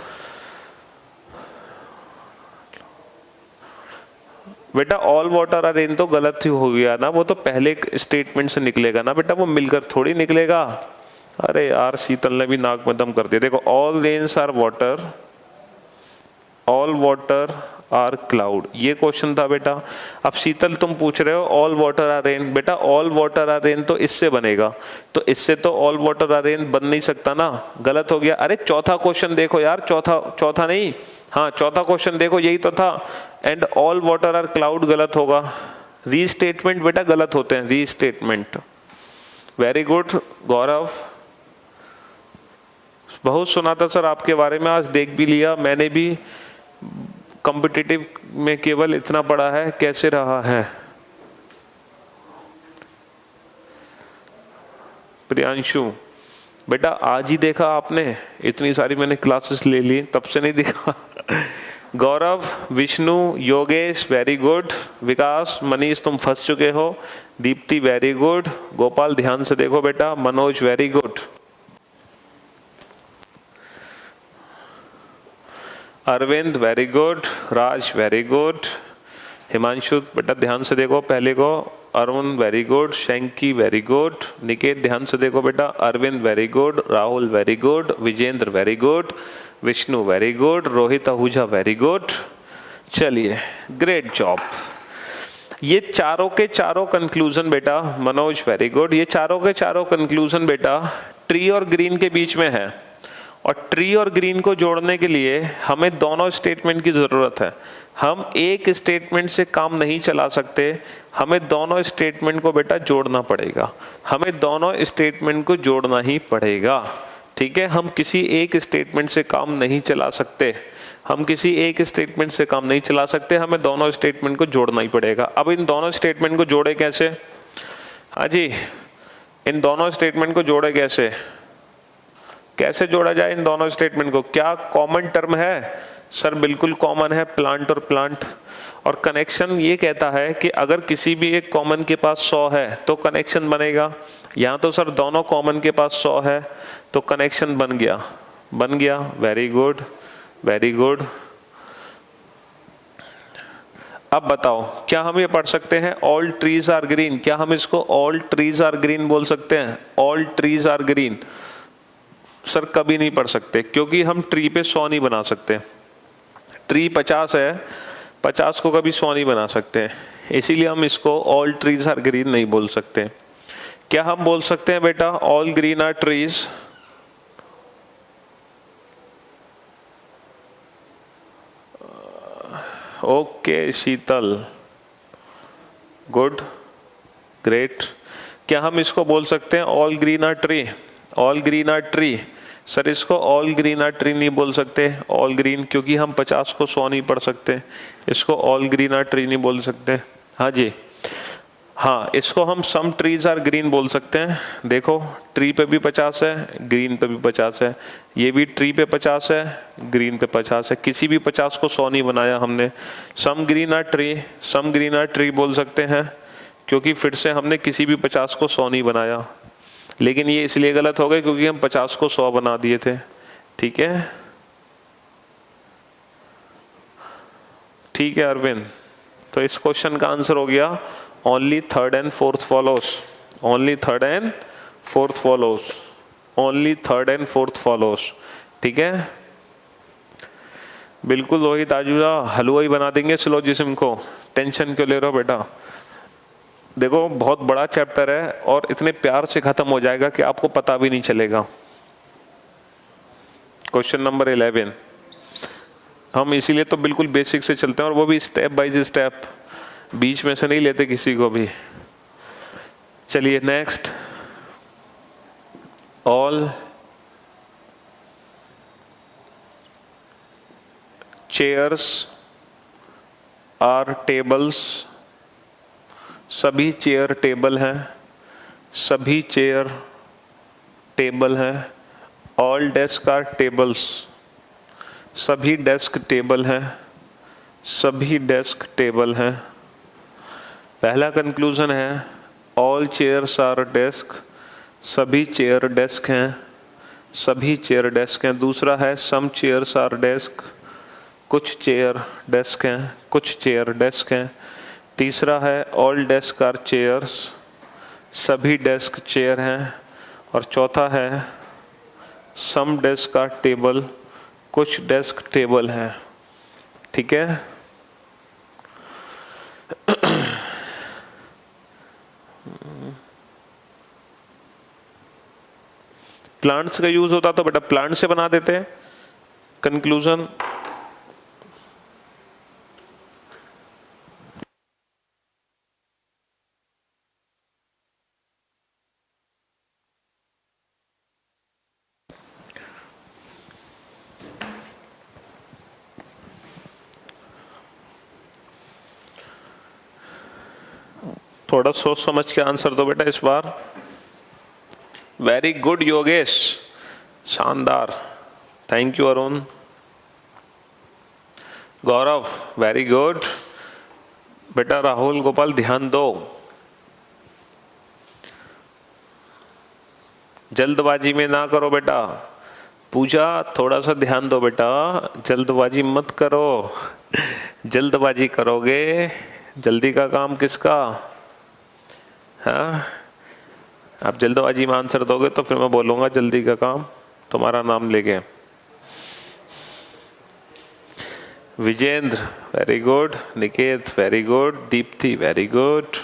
बेटा ऑल वाटर आर रेन तो गलत ही हो गया ना, वो तो पहले स्टेटमेंट से निकलेगा ना बेटा, वो मिलकर थोड़ी निकलेगा। अरे यार शीतल ने भी नाक में दम कर दिया। देखो all rains are water, all water are cloud, ये क्वेश्चन था बेटा। अब शीतल तुम पूछ रहे हो ऑल वाटर आर रेन, बेटा ऑल वाटर आर रेन तो इससे बनेगा, तो इससे तो ऑल वाटर आर रेन बन नहीं सकता ना, गलत हो गया। अरे चौथा क्वेश्चन देखो यार, चौथा नहीं, हाँ चौथा क्वेश्चन देखो, यही तो था। And all water are cloud गलत होगा, रीस्टेटमेंट बेटा गलत होते हैं, रीस्टेटमेंट। वेरी गुड गौरव, बहुत सुना था सर आपके बारे में, आज देख भी लिया मैंने भी, कॉम्पिटिटिव में केवल इतना पढ़ा है, कैसे रहा है। प्रियांशु बेटा आज ही देखा आपने, इतनी सारी मैंने क्लासेस ले ली तब से नहीं दिखा। गौरव, विष्णु, योगेश वेरी गुड, विकास, मनीष तुम फंस चुके हो, दीप्ति वेरी गुड, गोपाल ध्यान से देखो बेटा, Manoj very good, Arvind very good, Raj very good, Himanshu बेटा ध्यान से देखो पहले को, Arun very good, Shanky very good, Niket ध्यान से देखो बेटा, Arvind very good, Rahul very good, Vijendra very good, Vishnu very good, Rohit Ahuja very good. चलिए ग्रेट जॉब। ये चारों के चारों कंक्लूजन बेटा, मनोज वेरी गुड, ये चारों के चारों कंक्लूजन बेटा ट्री और ग्रीन के बीच में है, और ट्री और ग्रीन को जोड़ने के लिए हमें दोनों स्टेटमेंट की जरूरत है। हम एक स्टेटमेंट से काम नहीं चला सकते, हमें दोनों स्टेटमेंट को बेटा जोड़ना पड़ेगा, हमें दोनों स्टेटमेंट को जोड़ना ही पड़ेगा। ठीक है, हम किसी एक स्टेटमेंट से काम नहीं चला सकते, हम किसी एक स्टेटमेंट से काम नहीं चला सकते, हमें दोनों स्टेटमेंट को जोड़ना ही पड़ेगा। अब इन दोनों स्टेटमेंट को जोड़े कैसे? हाँ जी, इन दोनों स्टेटमेंट को जोड़े कैसे, कैसे जोड़ा जाए इन दोनों स्टेटमेंट को? क्या कॉमन टर्म है? सर बिल्कुल कॉमन है, प्लांट और प्लांट। और कनेक्शन ये कहता है कि अगर किसी भी एक कॉमन के पास 100 है तो कनेक्शन बनेगा। यहाँ तो सर दोनों कॉमन के पास 100 है तो कनेक्शन बन गया, बन गया। Very good, very good. अब बताओ, क्या हम ये पढ़ सकते हैं ऑल ट्रीज आर ग्रीन? क्या हम इसको ऑल ट्रीज आर ग्रीन बोल सकते हैं? All trees are green sir कभी नहीं पढ़ सकते, क्योंकि हम ट्री पे 100 नहीं बना सकते। ट्री 50 है, 50 को कभी 100 नहीं बना सकते, इसीलिए हम इसको ऑल ट्रीज आर ग्रीन नहीं बोल सकते। क्या हम बोल सकते हैं बेटा all green are trees? Okay Sheetal, good, great. क्या हम इसको बोल सकते हैं all green are tree? All green are tree, sir इसको ऑल ग्रीन आर ट्री नहीं बोल सकते, ऑल ग्रीन, क्योंकि हम 50 को 100 नहीं पढ़ सकते, इसको ऑल ग्रीन आर ट्री नहीं बोल सकते। हाँ जी, हाँ इसको हम सम ट्रीज आर ग्रीन बोल सकते हैं। देखो ट्री पे भी 50 है, ग्रीन पे भी 50 है, ये भी ट्री पे 50 है, ग्रीन पे 50 है, किसी भी 50 को 100 नहीं बनाया हमने। Some green are tree, some green are tree बोल सकते हैं, क्योंकि फिर से हमने किसी भी 50 को 100 नहीं बनाया। लेकिन ये इसलिए गलत हो गए क्योंकि हम 50 को 100 बना दिए थे। ठीक है, ठीक है अरविंद, तो इस क्वेश्चन का आंसर हो गया only third and fourth follows, only third and fourth follows, only third and fourth follows. ठीक है, बिल्कुल रोहित आजूजा हलवा ही बना देंगे सिलोजिज्म को, टेंशन क्यों ले रहे हो बेटा। देखो बहुत बड़ा चैप्टर है और इतने प्यार से खत्म हो जाएगा कि आपको पता भी नहीं चलेगा। क्वेश्चन नंबर 11, हम इसीलिए तो बिल्कुल बेसिक से चलते हैं और वो भी स्टेप बाय स्टेप, बीच में से नहीं लेते किसी को भी। चलिए next, all chairs are tables, सभी चेयर टेबल हैं, सभी चेयर टेबल हैं। ऑल डेस्क आर टेबल्स, सभी डेस्क टेबल हैं, सभी डेस्क टेबल हैं। पहला कंक्लूजन है ऑल चेयर्स आर डेस्क, सभी चेयर डेस्क हैं, सभी चेयर डेस्क हैं। दूसरा है सम चेयर्स आर डेस्क, कुछ चेयर डेस्क हैं, कुछ चेयर डेस्क हैं। तीसरा है ऑल डेस्क आर चेयर्स, सभी डेस्क चेयर हैं। और चौथा है सम डेस्क आर टेबल, कुछ डेस्क टेबल हैं। ठीक है, प्लांट्स का यूज होता तो बेटा प्लांट से बना देते हैं कंक्लूजन। थोड़ा सोच समझ के आंसर दो बेटा इस बार। वेरी गुड योगेश, शानदार, thank you Arun. Gaurav very good बेटा। राहुल गोपाल ध्यान दो, जल्दबाजी में ना करो बेटा। पूजा थोड़ा सा ध्यान दो बेटा, जल्दबाजी मत करो। जल्दबाजी करोगे, जल्दी का काम किसका। हाँ, आप जल्दबाजी में आंसर दोगे तो फिर मैं बोलूंगा जल्दी का काम तुम्हारा नाम लेके। Vijendra very good, Niket very good, Deepti very good.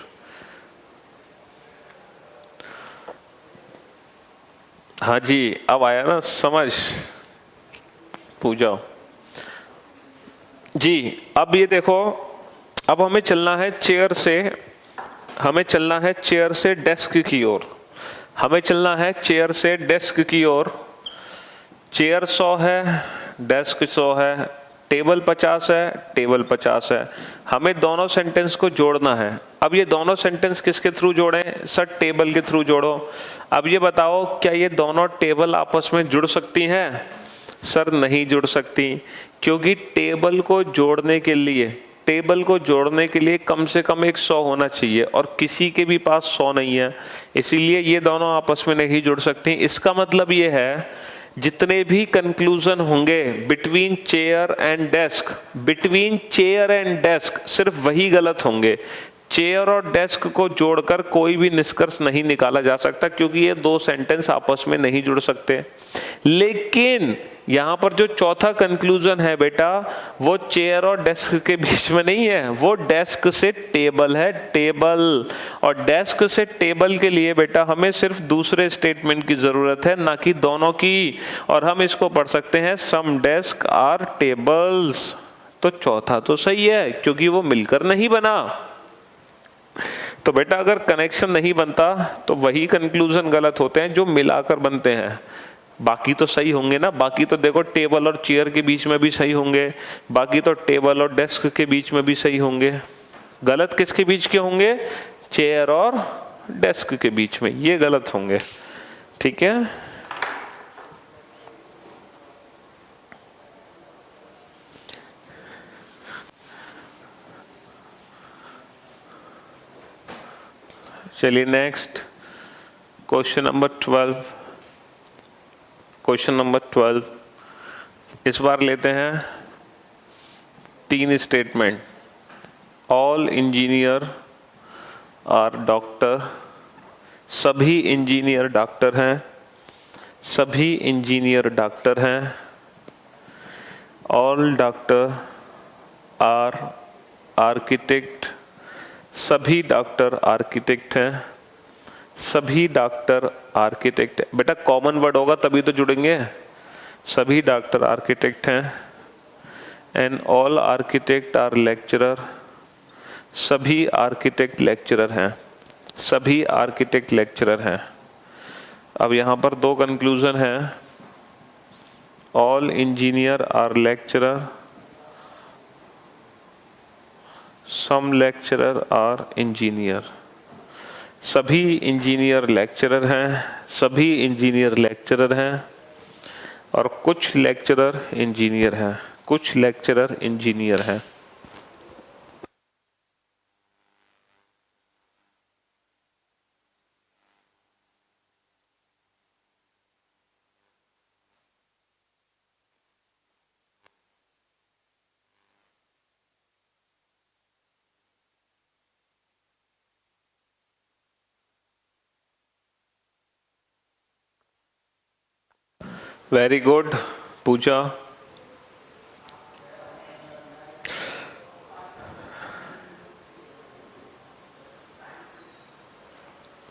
हाँ जी, अब आया ना समझ। पूजा जी, अब ये देखो, अब हमें चलना है चेयर से, हमें चलना है चेयर से डेस्क की ओर, हमें चलना है चेयर से डेस्क की ओर। चेयर 100 है, डेस्क 100 है, टेबल 50 है, टेबल 50 है। हमें दोनों सेंटेंस को जोड़ना है। अब ये दोनों सेंटेंस किसके थ्रू जोड़ें सर? टेबल के थ्रू जोड़ो। अब ये बताओ क्या ये दोनों टेबल आपस में जुड़ सकती हैं? सर नहीं जुड़ सकती, क्योंकि टेबल को जोड़ने के लिए, टेबल को जोड़ने के लिए कम से कम एक 100 होना चाहिए और किसी के भी पास 100 नहीं है, इसीलिए ये दोनों आपस में नहीं जुड़ सकती। इसका मतलब ये है जितने भी कंक्लूजन होंगे between chair and desk, between chair and desk, सिर्फ वही गलत होंगे। चेयर और डेस्क को जोड़कर कोई भी निष्कर्ष नहीं निकाला जा सकता, क्योंकि ये दो सेंटेंस आपस में नहीं जुड़ सकते। लेकिन यहां पर जो चौथा कंक्लूजन है बेटा, वो चेयर और डेस्क के बीच में नहीं है, वो डेस्क से टेबल है, टेबल। और डेस्क से टेबल के लिए बेटा हमें सिर्फ दूसरे स्टेटमेंट की जरूरत है, ना कि दोनों की। और हम इसको पढ़ सकते हैं सम डेस्क आर टेबल्स। तो चौथा तो सही है, क्योंकि वो मिलकर नहीं बना। तो बेटा अगर कनेक्शन नहीं बनता तो वही कंक्लूजन गलत होते हैं जो मिलाकर बनते हैं। बाकी तो सही होंगे ना, बाकी तो देखो टेबल और चेयर के बीच में भी सही होंगे, बाकी तो टेबल और डेस्क के बीच में भी सही होंगे। गलत किसके बीच के होंगे? चेयर और डेस्क के बीच में, ये गलत होंगे। ठीक है, चलिए next question number 12। Question number 12 इस बार लेते हैं 3 स्टेटमेंट। ऑल इंजीनियर आर डॉक्टर, सभी इंजीनियर डॉक्टर हैं, सभी इंजीनियर डॉक्टर हैं। ऑल डॉक्टर आर आर्किटेक्ट, सभी डॉक्टर आर्किटेक्ट हैं, सभी डॉक्टर आर्किटेक्ट हैं। बेटा कॉमन वर्ड होगा तभी तो जुड़ेंगे। सभी डॉक्टर आर्किटेक्ट हैं। And all architect are lecturer, सभी आर्किटेक्ट लेक्चरर हैं, सभी आर्किटेक्ट लेक्चरर हैं। अब यहाँ पर दो कंक्लूजन हैं। All engineer are lecturer, some lecturer are engineer. सभी इंजीनियर लेक्चरर हैं, सभी इंजीनियर लेक्चरर हैं, और कुछ लेक्चरर इंजीनियर हैं, कुछ लेक्चरर इंजीनियर हैं। Very good Pooja.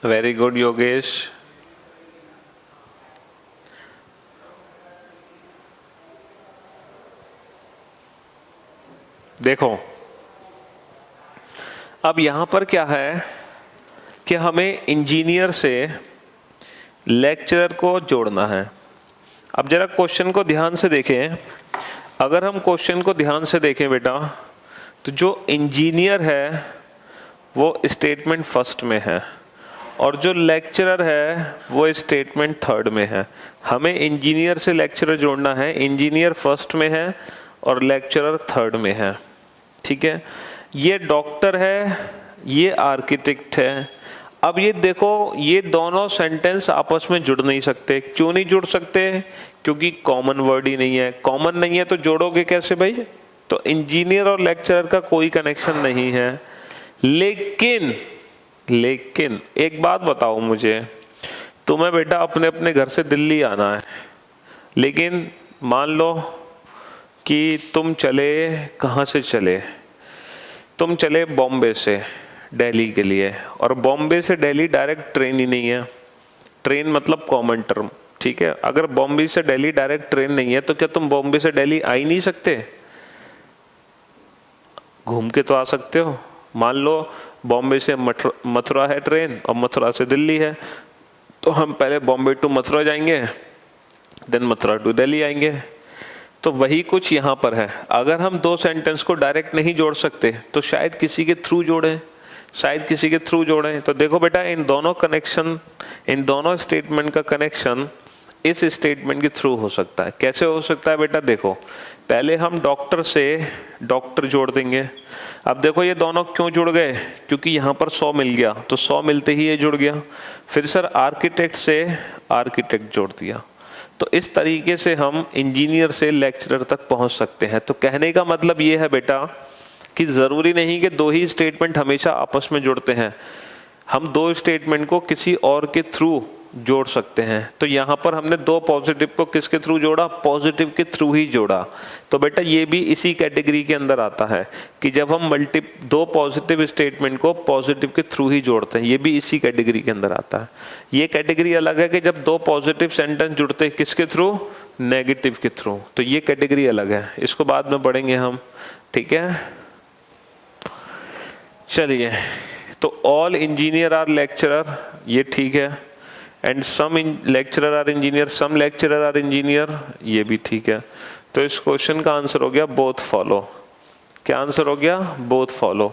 Very good Yogesh. देखो अब यहां पर क्या है कि हमें इंजीनियर से लेक्चरर को जोड़ना है। अब जरा क्वेश्चन को ध्यान से देखें। अगर हम क्वेश्चन को ध्यान से देखें बेटा, तो जो इंजीनियर है वो स्टेटमेंट फर्स्ट में है, और जो लेक्चरर है वो स्टेटमेंट थर्ड में है। हमें इंजीनियर से लेक्चरर जोड़ना है। इंजीनियर फर्स्ट में है और लेक्चरर थर्ड में है। ठीक है, ये डॉक्टर है, ये आर्किटेक्ट है। अब ये देखो, ये दोनों सेंटेंस आपस में जुड़ नहीं सकते। क्यों नहीं जुड़ सकते? क्योंकि कॉमन वर्ड ही नहीं है। कॉमन नहीं है तो जोड़ोगे कैसे भाई? तो इंजीनियर और लेक्चरर का कोई कनेक्शन नहीं है। लेकिन एक बात बताओ मुझे, तुम्हें बेटा अपने अपने घर से दिल्ली आना है, लेकिन मान लो कि तुम चले, कहाँ से चले? तुम चले बॉम्बे से दिल्ली के लिए, और बॉम्बे से दिल्ली डायरेक्ट ट्रेन ही नहीं है। ट्रेन मतलब कॉमन टर्म, ठीक है। अगर बॉम्बे से दिल्ली डायरेक्ट ट्रेन नहीं है तो क्या तुम बॉम्बे से दिल्ली आ ही नहीं सकते? घूम के तो आ सकते हो। मान लो बॉम्बे से मथुरा है ट्रेन, और मथुरा से दिल्ली है, तो हम पहले बॉम्बे टू मथुरा जाएंगे, देन मथुरा टू दिल्ली आएंगे। तो वही कुछ यहाँ पर है। अगर हम दो सेंटेंस को डायरेक्ट नहीं जोड़ सकते तो शायद किसी के थ्रू जोड़ें, शायद किसी के थ्रू जोड़ें। तो देखो बेटा, इन दोनों कनेक्शन, इन दोनों स्टेटमेंट का कनेक्शन इस स्टेटमेंट के थ्रू हो सकता है। कैसे हो सकता है बेटा? देखो, पहले हम डॉक्टर से डॉक्टर जोड़ देंगे। अब देखो ये दोनों क्यों जुड़ गए? क्योंकि यहाँ पर 100 मिल गया, तो 100 मिलते ही ये जुड़ गया। फिर सर आर्किटेक्ट से आर्किटेक्ट जोड़ दिया। तो इस तरीके से हम इंजीनियर से लेक्चरर तक पहुंच सकते हैं। तो कहने का मतलब ये है बेटा कि ज़रूरी नहीं कि दो ही स्टेटमेंट हमेशा आपस में जुड़ते हैं। हम दो स्टेटमेंट को किसी और के थ्रू जोड़ सकते हैं। तो यहाँ पर हमने दो पॉजिटिव को किसके थ्रू जोड़ा? पॉजिटिव के थ्रू ही जोड़ा। तो बेटा ये भी इसी कैटेगरी के अंदर आता है कि जब हम दो पॉजिटिव स्टेटमेंट को पॉजिटिव के थ्रू ही जोड़ते हैं, ये भी इसी कैटेगरी के अंदर आता है। ये कैटेगरी अलग है कि जब दो पॉजिटिव सेंटेंस जुड़ते हैं किसके थ्रू? नेगेटिव के थ्रू। तो ये कैटेगरी अलग है, इसको बाद में पढ़ेंगे हम, ठीक है। चलिए, तो ऑल इंजीनियर आर लेक्चरर, ये ठीक है। And some lecturer are engineer, some lecturer are engineer, ये भी ठीक है। तो इस क्वेश्चन का आंसर हो गया बोथ फॉलो। क्या आंसर हो गया? Both follow.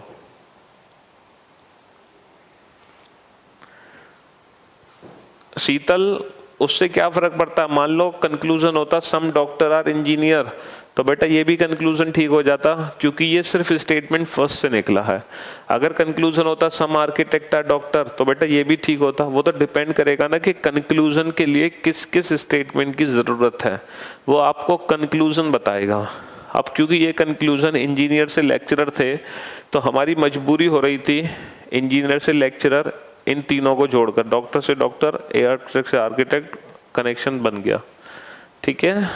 शीतल, उससे क्या फर्क पड़ता है? मान लो कंक्लूजन होता सम डॉक्टर आर इंजीनियर, तो बेटा ये भी कंक्लूजन ठीक हो जाता, क्योंकि ये सिर्फ स्टेटमेंट फर्स्ट से निकला है। अगर कंक्लूजन होता सम आर्किटेक्ट आर डॉक्टर, तो बेटा ये भी ठीक होता। वो तो डिपेंड करेगा ना कि कंक्लूजन के लिए किस किस स्टेटमेंट की ज़रूरत है, वो आपको कंक्लूजन बताएगा। अब क्योंकि ये कंक्लूजन इंजीनियर से लेक्चरर थे, तो हमारी मजबूरी हो रही थी इंजीनियर से लेक्चरर इन तीनों को जोड़कर, डॉक्टर से डॉक्टर, आर्किटेक्ट से आर्किटेक्ट, कनेक्शन बन गया, ठीक है।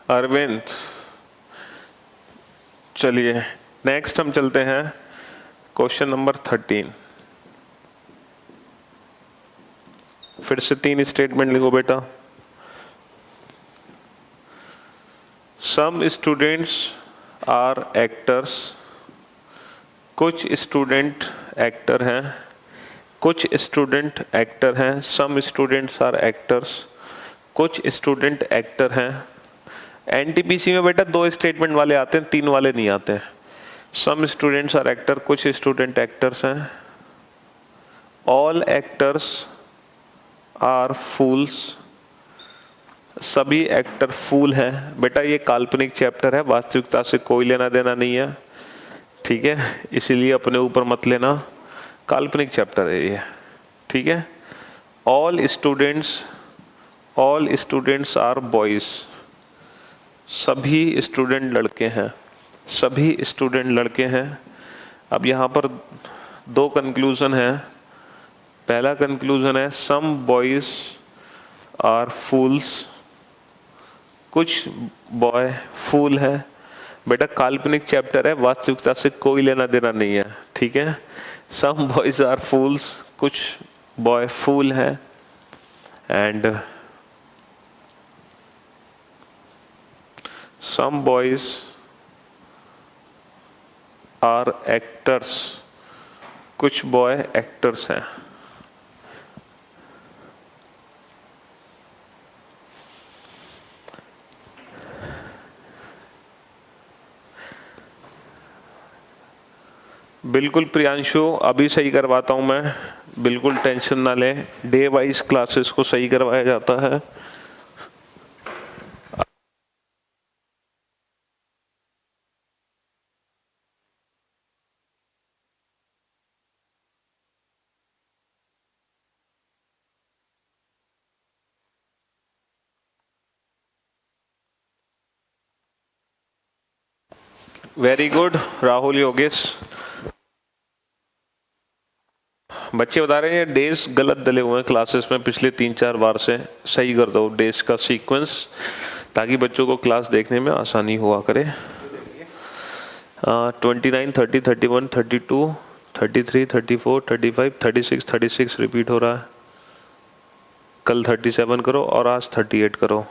अरविंद। चलिए नेक्स्ट हम चलते हैं क्वेश्चन नंबर 13। फिर से 3 स्टेटमेंट लिखो बेटा। सम स्टूडेंट्स आर एक्टर्स, कुछ स्टूडेंट एक्टर हैं, कुछ स्टूडेंट एक्टर हैं। सम स्टूडेंट्स आर एक्टर्स, कुछ स्टूडेंट एक्टर हैं। एनटीपीसी में बेटा 2 स्टेटमेंट वाले आते हैं, 3 वाले नहीं आते। सम स्टूडेंट्स आर एक्टर, कुछ स्टूडेंट एक्टर्स हैं। ऑल एक्टर्स आर फूल्स, सभी एक्टर फूल हैं। बेटा ये काल्पनिक चैप्टर है, वास्तविकता से कोई लेना देना नहीं है, ठीक है, इसीलिए अपने ऊपर मत लेना, काल्पनिक चैप्टर है ये, ठीक है। ऑल स्टूडेंट्स आर बॉयज, सभी स्टूडेंट लड़के हैं, सभी स्टूडेंट लड़के हैं। अब यहाँ पर 2 कंक्लूजन है। पहला कंक्लूजन है सम बॉयज आर फूल्स, कुछ बॉय फूल है। बेटा काल्पनिक चैप्टर है, वास्तविकता से कोई लेना देना नहीं है, ठीक है। सम बॉयज आर फूल्स, कुछ बॉय फूल है। And some boys are actors, कुछ बॉय एक्टर्स हैं। बिल्कुल प्रियांशु, अभी सही करवाता हूं मैं, बिल्कुल टेंशन ना लें, डे वाइज क्लासेस को सही करवाया जाता है। Very good Rahul Yogesh. बच्चे बता रहे हैं डेज गलत डले हुए हैं क्लासेस में पिछले 3-4 बार से, सही कर दो डेज का सीक्वेंस ताकि बच्चों को क्लास देखने में आसानी हुआ करे। 29, 30, 31, 32, 33, 34, 35, 36 रिपीट हो रहा है। कल 37 करो और आज 38 करो।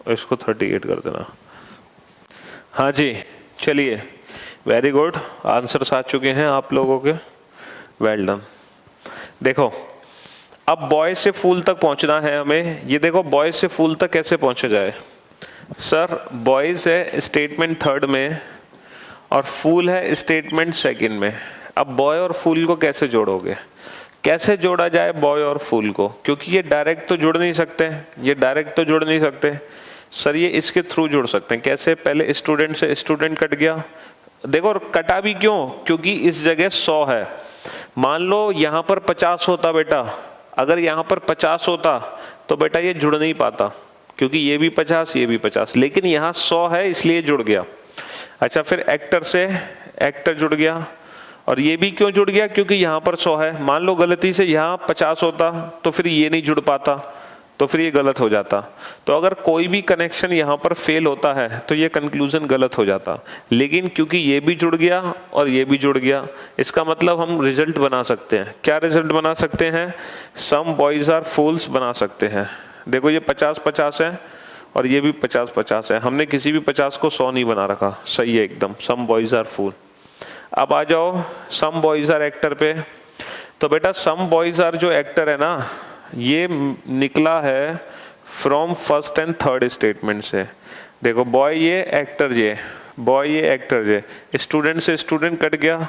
इसको 38 कर देना। हाँ जी चलिए, वेरी गुड, आंसर्स आ चुके हैं आप लोगों के, वेल डन। देखो अब बॉय से फूल तक पहुंचना है हमें। ये देखो बॉय से फूल तक कैसे पहुंचा जाए। सर बॉयज है स्टेटमेंट 3rd में और फूल है स्टेटमेंट 2nd में। अब बॉय और फूल को कैसे जोड़ोगे, कैसे जोड़ा जाए बॉय और फूल को, क्योंकि ये डायरेक्ट तो जुड़ नहीं सकते, ये डायरेक्ट तो जुड़ नहीं सकते सर, ये इसके थ्रू जुड़ सकते हैं। कैसे, पहले स्टूडेंट से स्टूडेंट कट गया, देखो कटा भी क्यों, क्योंकि इस जगह 100 है। मान लो यहाँ पर 50 होता बेटा, अगर यहाँ पर 50 होता तो बेटा ये जुड़ नहीं पाता, क्योंकि ये भी 50 ये भी 50, लेकिन यहाँ 100 है इसलिए जुड़ गया। अच्छा फिर एक्टर से एक्टर जुड़ गया, और ये भी क्यों जुड़ गया, क्योंकि यहाँ पर 100 है। मान लो गलती से यहाँ 50 होता तो फिर ये नहीं जुड़ पाता, तो फिर ये गलत हो जाता। तो अगर कोई भी कनेक्शन यहाँ पर फेल होता है तो ये कंक्लूजन गलत हो जाता, लेकिन क्योंकि ये भी जुड़ गया और ये भी जुड़ गया, इसका मतलब हम रिजल्ट बना सकते हैं। क्या रिजल्ट बना सकते हैं, सम बॉयज आर फूल्स बना सकते हैं। देखो ये 50-50 है और ये भी 50-50 है, हमने किसी भी 50 को 100 नहीं बना रखा, सही है एकदम, सम बॉयज आर फूल। अब आ जाओ सम बॉयज आर एक्टर पे। तो बेटा सम बॉयज आर जो एक्टर है ना, ये निकला है from 1st and 3rd statement से। देखो बॉय ये एक्टर ये, बॉय ये एक्टर ये, स्टूडेंट से स्टूडेंट कट गया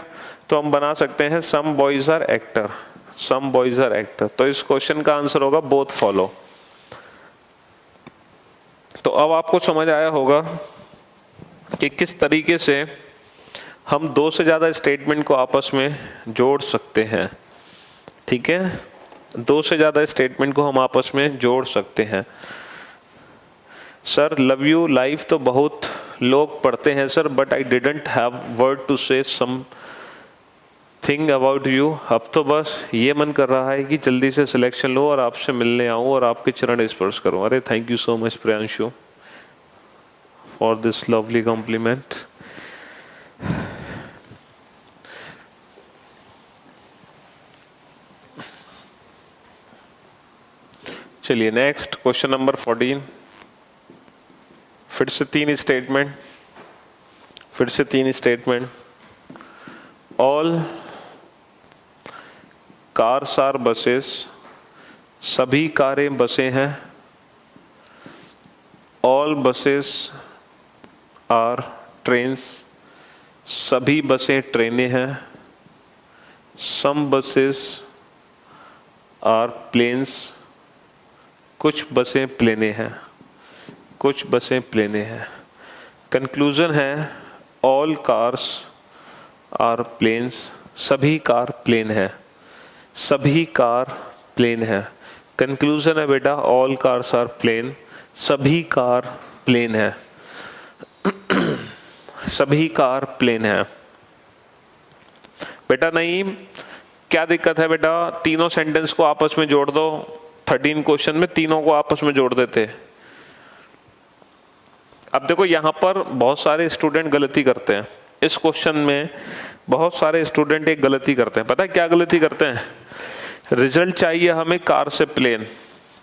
तो हम बना सकते हैं some boys are actor, some boys are actor. तो इस क्वेश्चन का आंसर होगा बोथ फॉलो। तो अब आपको समझ आया होगा कि किस तरीके से हम दो से ज़्यादा स्टेटमेंट को आपस में जोड़ सकते हैं। ठीक है, दो से ज़्यादा स्टेटमेंट को हम आपस में जोड़ सकते हैं। सर लव यू लाइफ तो बहुत लोग पढ़ते हैं sir, but I didn't have word to say some thing about you. अब तो बस ये मन कर रहा है कि जल्दी से सिलेक्शन लो और आपसे मिलने आऊँ और आपके चरण स्पर्श करूँ। अरे thank you so much Priyanshu for this lovely compliment. चलिए नेक्स्ट क्वेश्चन नंबर 14। फिर से तीन statement. All cars are buses, सभी कारें बसें हैं। ऑल बसेस आर ट्रेन्स, सभी बसें ट्रेनें हैं। सम बसेस आर प्लेन्स, कुछ बसें प्लेनें हैं। कुछ बसें प्लेनें हैं। कंक्लूजन है ऑल कार्स आर प्लेन्स, सभी कार प्लेन है। सभी कार प्लेन है। कंक्लूजन है बेटा ऑल कार्स आर प्लेन, सभी कार प्लेन है। सभी कार प्लेन है। बेटा नहीं, क्या दिक्कत है बेटा, तीनों सेंटेंस को आपस में जोड़ दो। 13 क्वेश्चन में तीनों को आपस में जोड़ देते। अब देखो यहां पर बहुत सारे स्टूडेंट गलती करते हैं। इस क्वेश्चन में बहुत सारे स्टूडेंट एक गलती करते हैं। पता है क्या गलती करते हैं? रिजल्ट चाहिए हमें कार से प्लेन,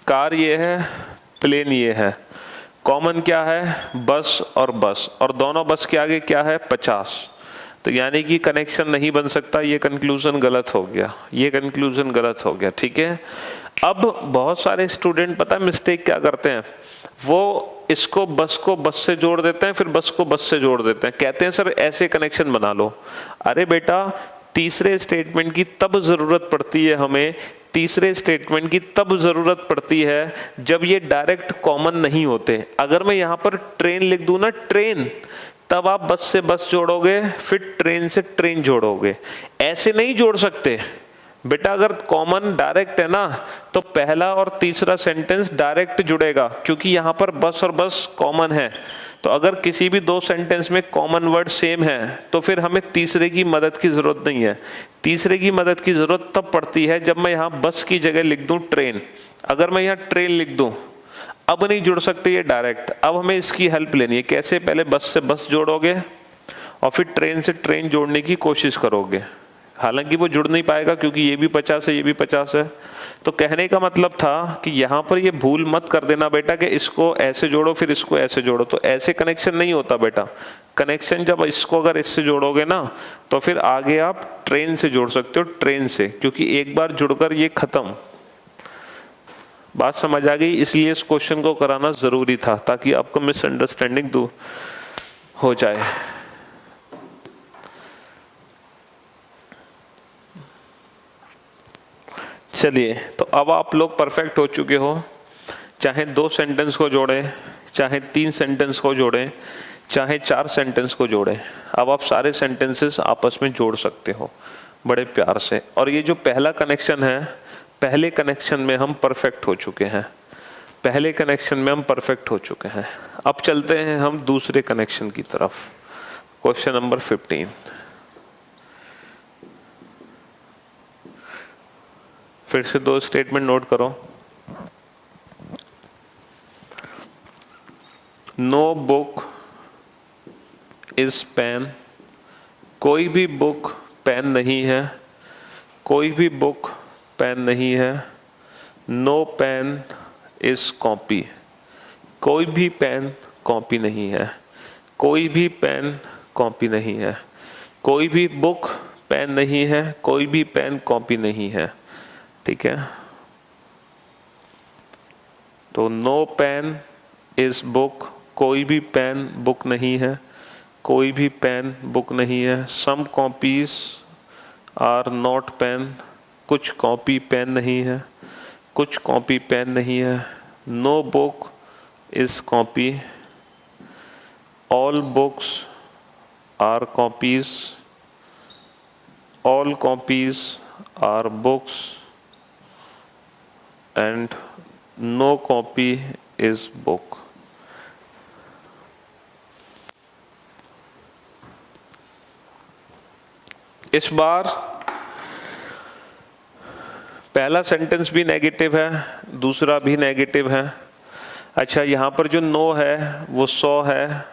कार ये है, प्लेन ये है, कॉमन क्या है? बस और दोनों बस के आगे क्या है? 50। तो यानी कि कनेक्शन नहीं बन सकता। ये कंक्लूजन गलत हो गया, ये कंक्लूजन गलत हो गया। ठीक है, अब बहुत सारे स्टूडेंट पता है मिस्टेक क्या करते हैं, वो इसको बस को बस से जोड़ देते हैं, फिर बस को बस से जोड़ देते हैं, कहते हैं सर ऐसे कनेक्शन बना लो। अरे बेटा तीसरे स्टेटमेंट की तब जरूरत पड़ती है हमें, तीसरे स्टेटमेंट की तब जरूरत पड़ती है जब ये डायरेक्ट कॉमन नहीं होते। अगर मैं यहाँ पर ट्रेन लिख दूं ना, ट्रेन, तब आप बस से बस जोड़ोगे, फिर ट्रेन से ट्रेन जोड़ोगे। ऐसे नहीं जोड़ सकते बेटा। अगर कॉमन डायरेक्ट है ना, तो पहला और तीसरा सेंटेंस डायरेक्ट जुड़ेगा, क्योंकि यहाँ पर बस और बस कॉमन है। तो अगर किसी भी दो सेंटेंस में कॉमन वर्ड सेम है, तो फिर हमें तीसरे की मदद की जरूरत नहीं है। तीसरे की मदद की जरूरत तब पड़ती है जब मैं यहाँ बस की जगह लिख दूं ट्रेन। अगर मैं यहाँ ट्रेन लिख दूं, अब नहीं जुड़ सकते ये डायरेक्ट, अब हमें इसकी हेल्प लेनी है। कैसे? पहले बस से बस जोड़ोगे और फिर ट्रेन से ट्रेन जोड़ने की कोशिश करोगे। हालांकि वो जुड़ नहीं पाएगा क्योंकि ये भी 50 है, ये भी 50 है। तो कहने का मतलब था कि यहाँ पर ये भूल मत कर देना बेटा कि इसको ऐसे जोड़ो फिर इसको ऐसे जोड़ो, तो ऐसे कनेक्शन नहीं होता बेटा। कनेक्शन जब इसको अगर इससे जोड़ोगे ना, तो फिर आगे आप ट्रेन से जोड़ सकते हो, ट्रेन से, क्योंकि एक बार जुड़कर ये खत्म। बात समझ आ गई? इसलिए इस क्वेश्चन को कराना जरूरी था, ताकि आपको मिसअंडरस्टैंडिंग दूर हो जाए। चलिए, तो अब आप लोग परफेक्ट हो चुके हो। चाहे दो सेंटेंस को जोड़ें, चाहे तीन सेंटेंस को जोड़ें, चाहे चार सेंटेंस को जोड़ें, अब आप सारे सेंटेंसेस आपस में जोड़ सकते हो बड़े प्यार से। और ये जो पहला कनेक्शन है, पहले कनेक्शन में हम परफेक्ट हो चुके हैं। पहले कनेक्शन में हम परफेक्ट हो चुके हैं। अब चलते हैं हम दूसरे कनेक्शन की तरफ। Question number 15। फिर से दो स्टेटमेंट नोट करो। नो बुक इज पेन, कोई भी बुक पेन नहीं है, कोई भी बुक पेन नहीं है। नो पेन इज कॉपी, कोई भी पेन कॉपी नहीं है, कोई भी पेन कॉपी नहीं है। कोई भी बुक पेन नहीं है, कोई भी पेन कॉपी नहीं है। ठीक है, तो नो पेन इज बुक, कोई भी पेन बुक नहीं है, कोई भी पेन बुक नहीं है। Some copies are not pen, कुछ कॉपी पेन नहीं है, कुछ कॉपी पेन नहीं है। No book is copy, all books are copies, all copies are books and no copy is book. इस बार पहला सेंटेंस भी नेगेटिव है, दूसरा भी नेगेटिव है। अच्छा, यहाँ पर जो नो है वो 100 है,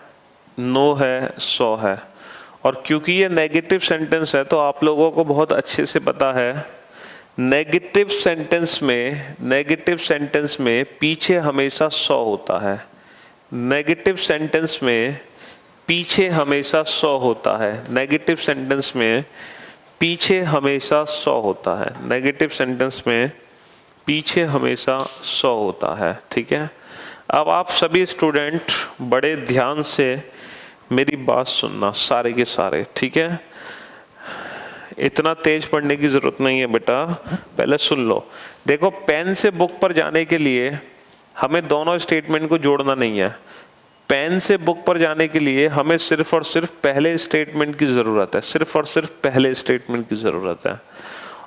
नो है 100 है। और क्योंकि ये नेगेटिव सेंटेंस है तो आप लोगों को बहुत अच्छे से पता है नेगेटिव सेंटेंस में पीछे हमेशा 100 होता है। नेगेटिव सेंटेंस में पीछे हमेशा 100 होता है। नेगेटिव सेंटेंस में पीछे हमेशा 100 होता है। नेगेटिव सेंटेंस में पीछे हमेशा 100 होता है। ठीक है, अब आप सभी स्टूडेंट बड़े ध्यान से मेरी बात सुनना, सारे के सारे। ठीक है, इतना तेज पढ़ने की जरूरत नहीं है बेटा, पहले सुन लो। देखो, पेन से बुक पर जाने के लिए हमें दोनों स्टेटमेंट को जोड़ना नहीं है। पेन से बुक पर जाने के लिए हमें सिर्फ और सिर्फ पहले स्टेटमेंट की ज़रूरत है, सिर्फ और सिर्फ पहले स्टेटमेंट की ज़रूरत है।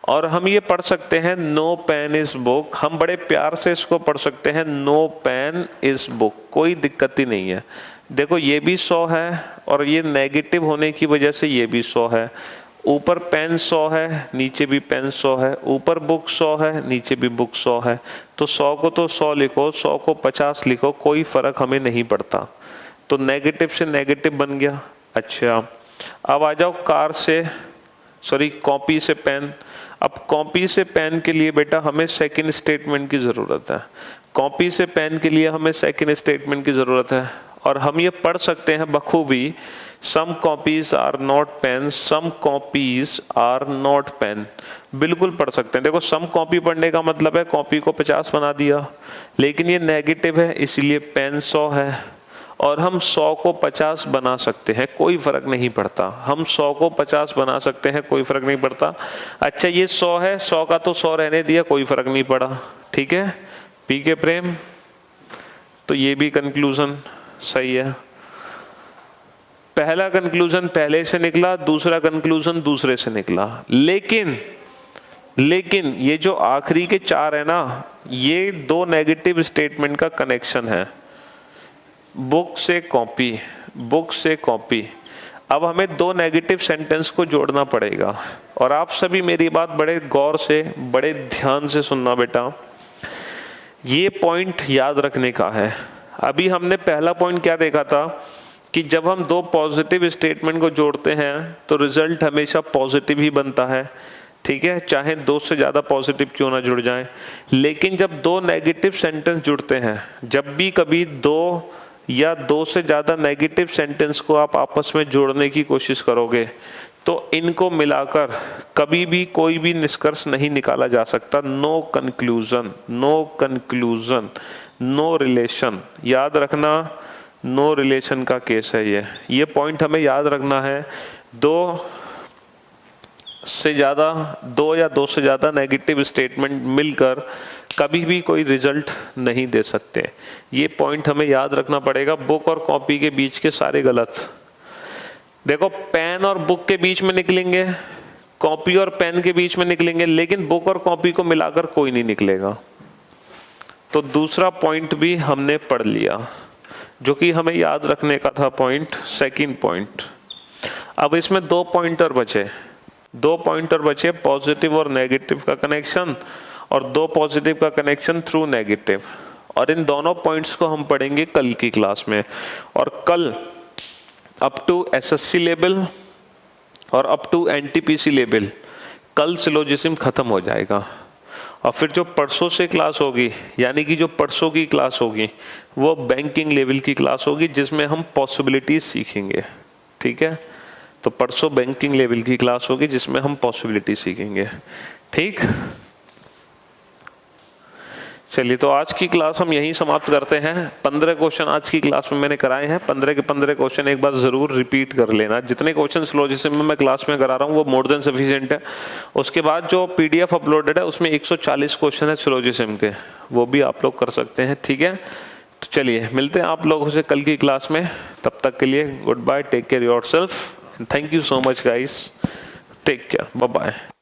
और हम ये पढ़ सकते हैं नो पेन इज बुक, हम बड़े प्यार से इसको पढ़ सकते हैं नो पेन इज बुक, कोई दिक्कत ही नहीं है। देखो, ये भी 100 है और ये नेगेटिव होने की वजह से ये भी 100 है। ऊपर पेन 100 है, नीचे भी पेन 100 है। ऊपर बुक 100 है, नीचे भी बुक 100 है। तो 100 को तो 100 लिखो, 100 को 50 लिखो, कोई फर्क हमें नहीं पड़ता। तो नेगेटिव से नेगेटिव बन गया। अच्छा, अब आ जाओ कॉपी से पेन। अब कॉपी से पेन के लिए बेटा हमें सेकंड स्टेटमेंट की ज़रूरत है। कॉपी से पेन के लिए हमें सेकंड स्टेटमेंट की ज़रूरत है। और हम ये पढ़ सकते हैं बखूबी, some copies are not pen, some copies are not pen, बिल्कुल पढ़ सकते हैं। देखो, सम कॉपी पढ़ने का मतलब है कॉपी को 50 बना दिया, लेकिन ये नेगेटिव है इसलिए पेन 100 है। और हम 100 को 50 बना सकते हैं, कोई फर्क नहीं पड़ता। हम 100 को 50 बना सकते हैं, कोई फर्क नहीं पड़ता। अच्छा, ये 100 है, 100 का तो 100 रहने दिया, कोई फर्क नहीं पड़ा। ठीक है, पी के प्रेम, तो ये भी कंक्लूजन सही है। पहला कंक्लूजन पहले से निकला, दूसरा कंक्लूजन दूसरे से निकला। लेकिन ये जो आखिरी के 4 है ना, ये 2 नेगेटिव स्टेटमेंट का कनेक्शन है। बुक से कॉपी, बुक से कॉपी। अब हमें 2 नेगेटिव सेंटेंस को जोड़ना पड़ेगा। और आप सभी मेरी बात बड़े गौर से, बड़े ध्यान से सुनना बेटा, ये पॉइंट याद रखने का है। अभी हमने पहला पॉइंट क्या देखा था कि जब हम 2 पॉजिटिव स्टेटमेंट को जोड़ते हैं तो रिजल्ट हमेशा पॉजिटिव ही बनता है। ठीक है, चाहे 2 से ज़्यादा पॉजिटिव क्यों ना जुड़ जाएं। लेकिन जब 2 नेगेटिव सेंटेंस जुड़ते हैं, जब भी कभी 2 या 2 से ज़्यादा नेगेटिव सेंटेंस को आप आपस में जोड़ने की कोशिश करोगे तो इनको मिलाकर कभी भी कोई भी निष्कर्ष नहीं निकाला जा सकता। No conclusion, no conclusion, no relation. याद रखना, नो रिलेशन का केस है ये पॉइंट हमें याद रखना है। 2 या 2 से ज़्यादा नेगेटिव स्टेटमेंट मिलकर कभी भी कोई रिजल्ट नहीं दे सकते। ये पॉइंट हमें याद रखना पड़ेगा। बुक और कॉपी के बीच के सारे गलत। देखो, पेन और बुक के बीच में निकलेंगे, कॉपी और पेन के बीच में निकलेंगे, लेकिन बुक और कॉपी को मिलाकर कोई नहीं निकलेगा। तो दूसरा पॉइंट भी हमने पढ़ लिया, जो कि हमें याद रखने का था पॉइंट, सेकंड पॉइंट। अब इसमें 2 पॉइंटर बचे, पॉजिटिव और नेगेटिव का कनेक्शन, और 2 पॉजिटिव का कनेक्शन थ्रू नेगेटिव। और इन दोनों पॉइंट्स को हम पढ़ेंगे कल की क्लास में। और कल अप टू एसएससी लेवल और अप टू एनटीपीसी लेवल कल सिलोजिज्म खत्म हो जाएगा। और फिर जो परसों से क्लास होगी, यानी कि जो परसों की क्लास होगी, वो बैंकिंग लेवल की क्लास होगी, जिसमें हम पॉसिबिलिटीज सीखेंगे। ठीक है, तो परसों बैंकिंग लेवल की क्लास होगी जिसमें हम पॉसिबिलिटी सीखेंगे। ठीक, चलिए, तो आज की क्लास हम यहीं समाप्त करते हैं। 15 क्वेश्चन आज की क्लास में मैंने कराए हैं। 15 के 15 क्वेश्चन एक बार जरूर रिपीट कर लेना। जितने क्वेश्चन सिलोजिज्म में मैं क्लास में करा रहा हूँ वो मोर देन सफिशिएंट है। उसके बाद जो PDF अपलोडेड है उसमें 140 क्वेश्चन है सिलोजिज्म के, वो भी आप लोग कर सकते हैं। ठीक है, तो चलिए मिलते हैं आप लोगों से कल की क्लास में, तब तक के लिए goodbye, take care yourself, thank you so much guys, take care, bye bye.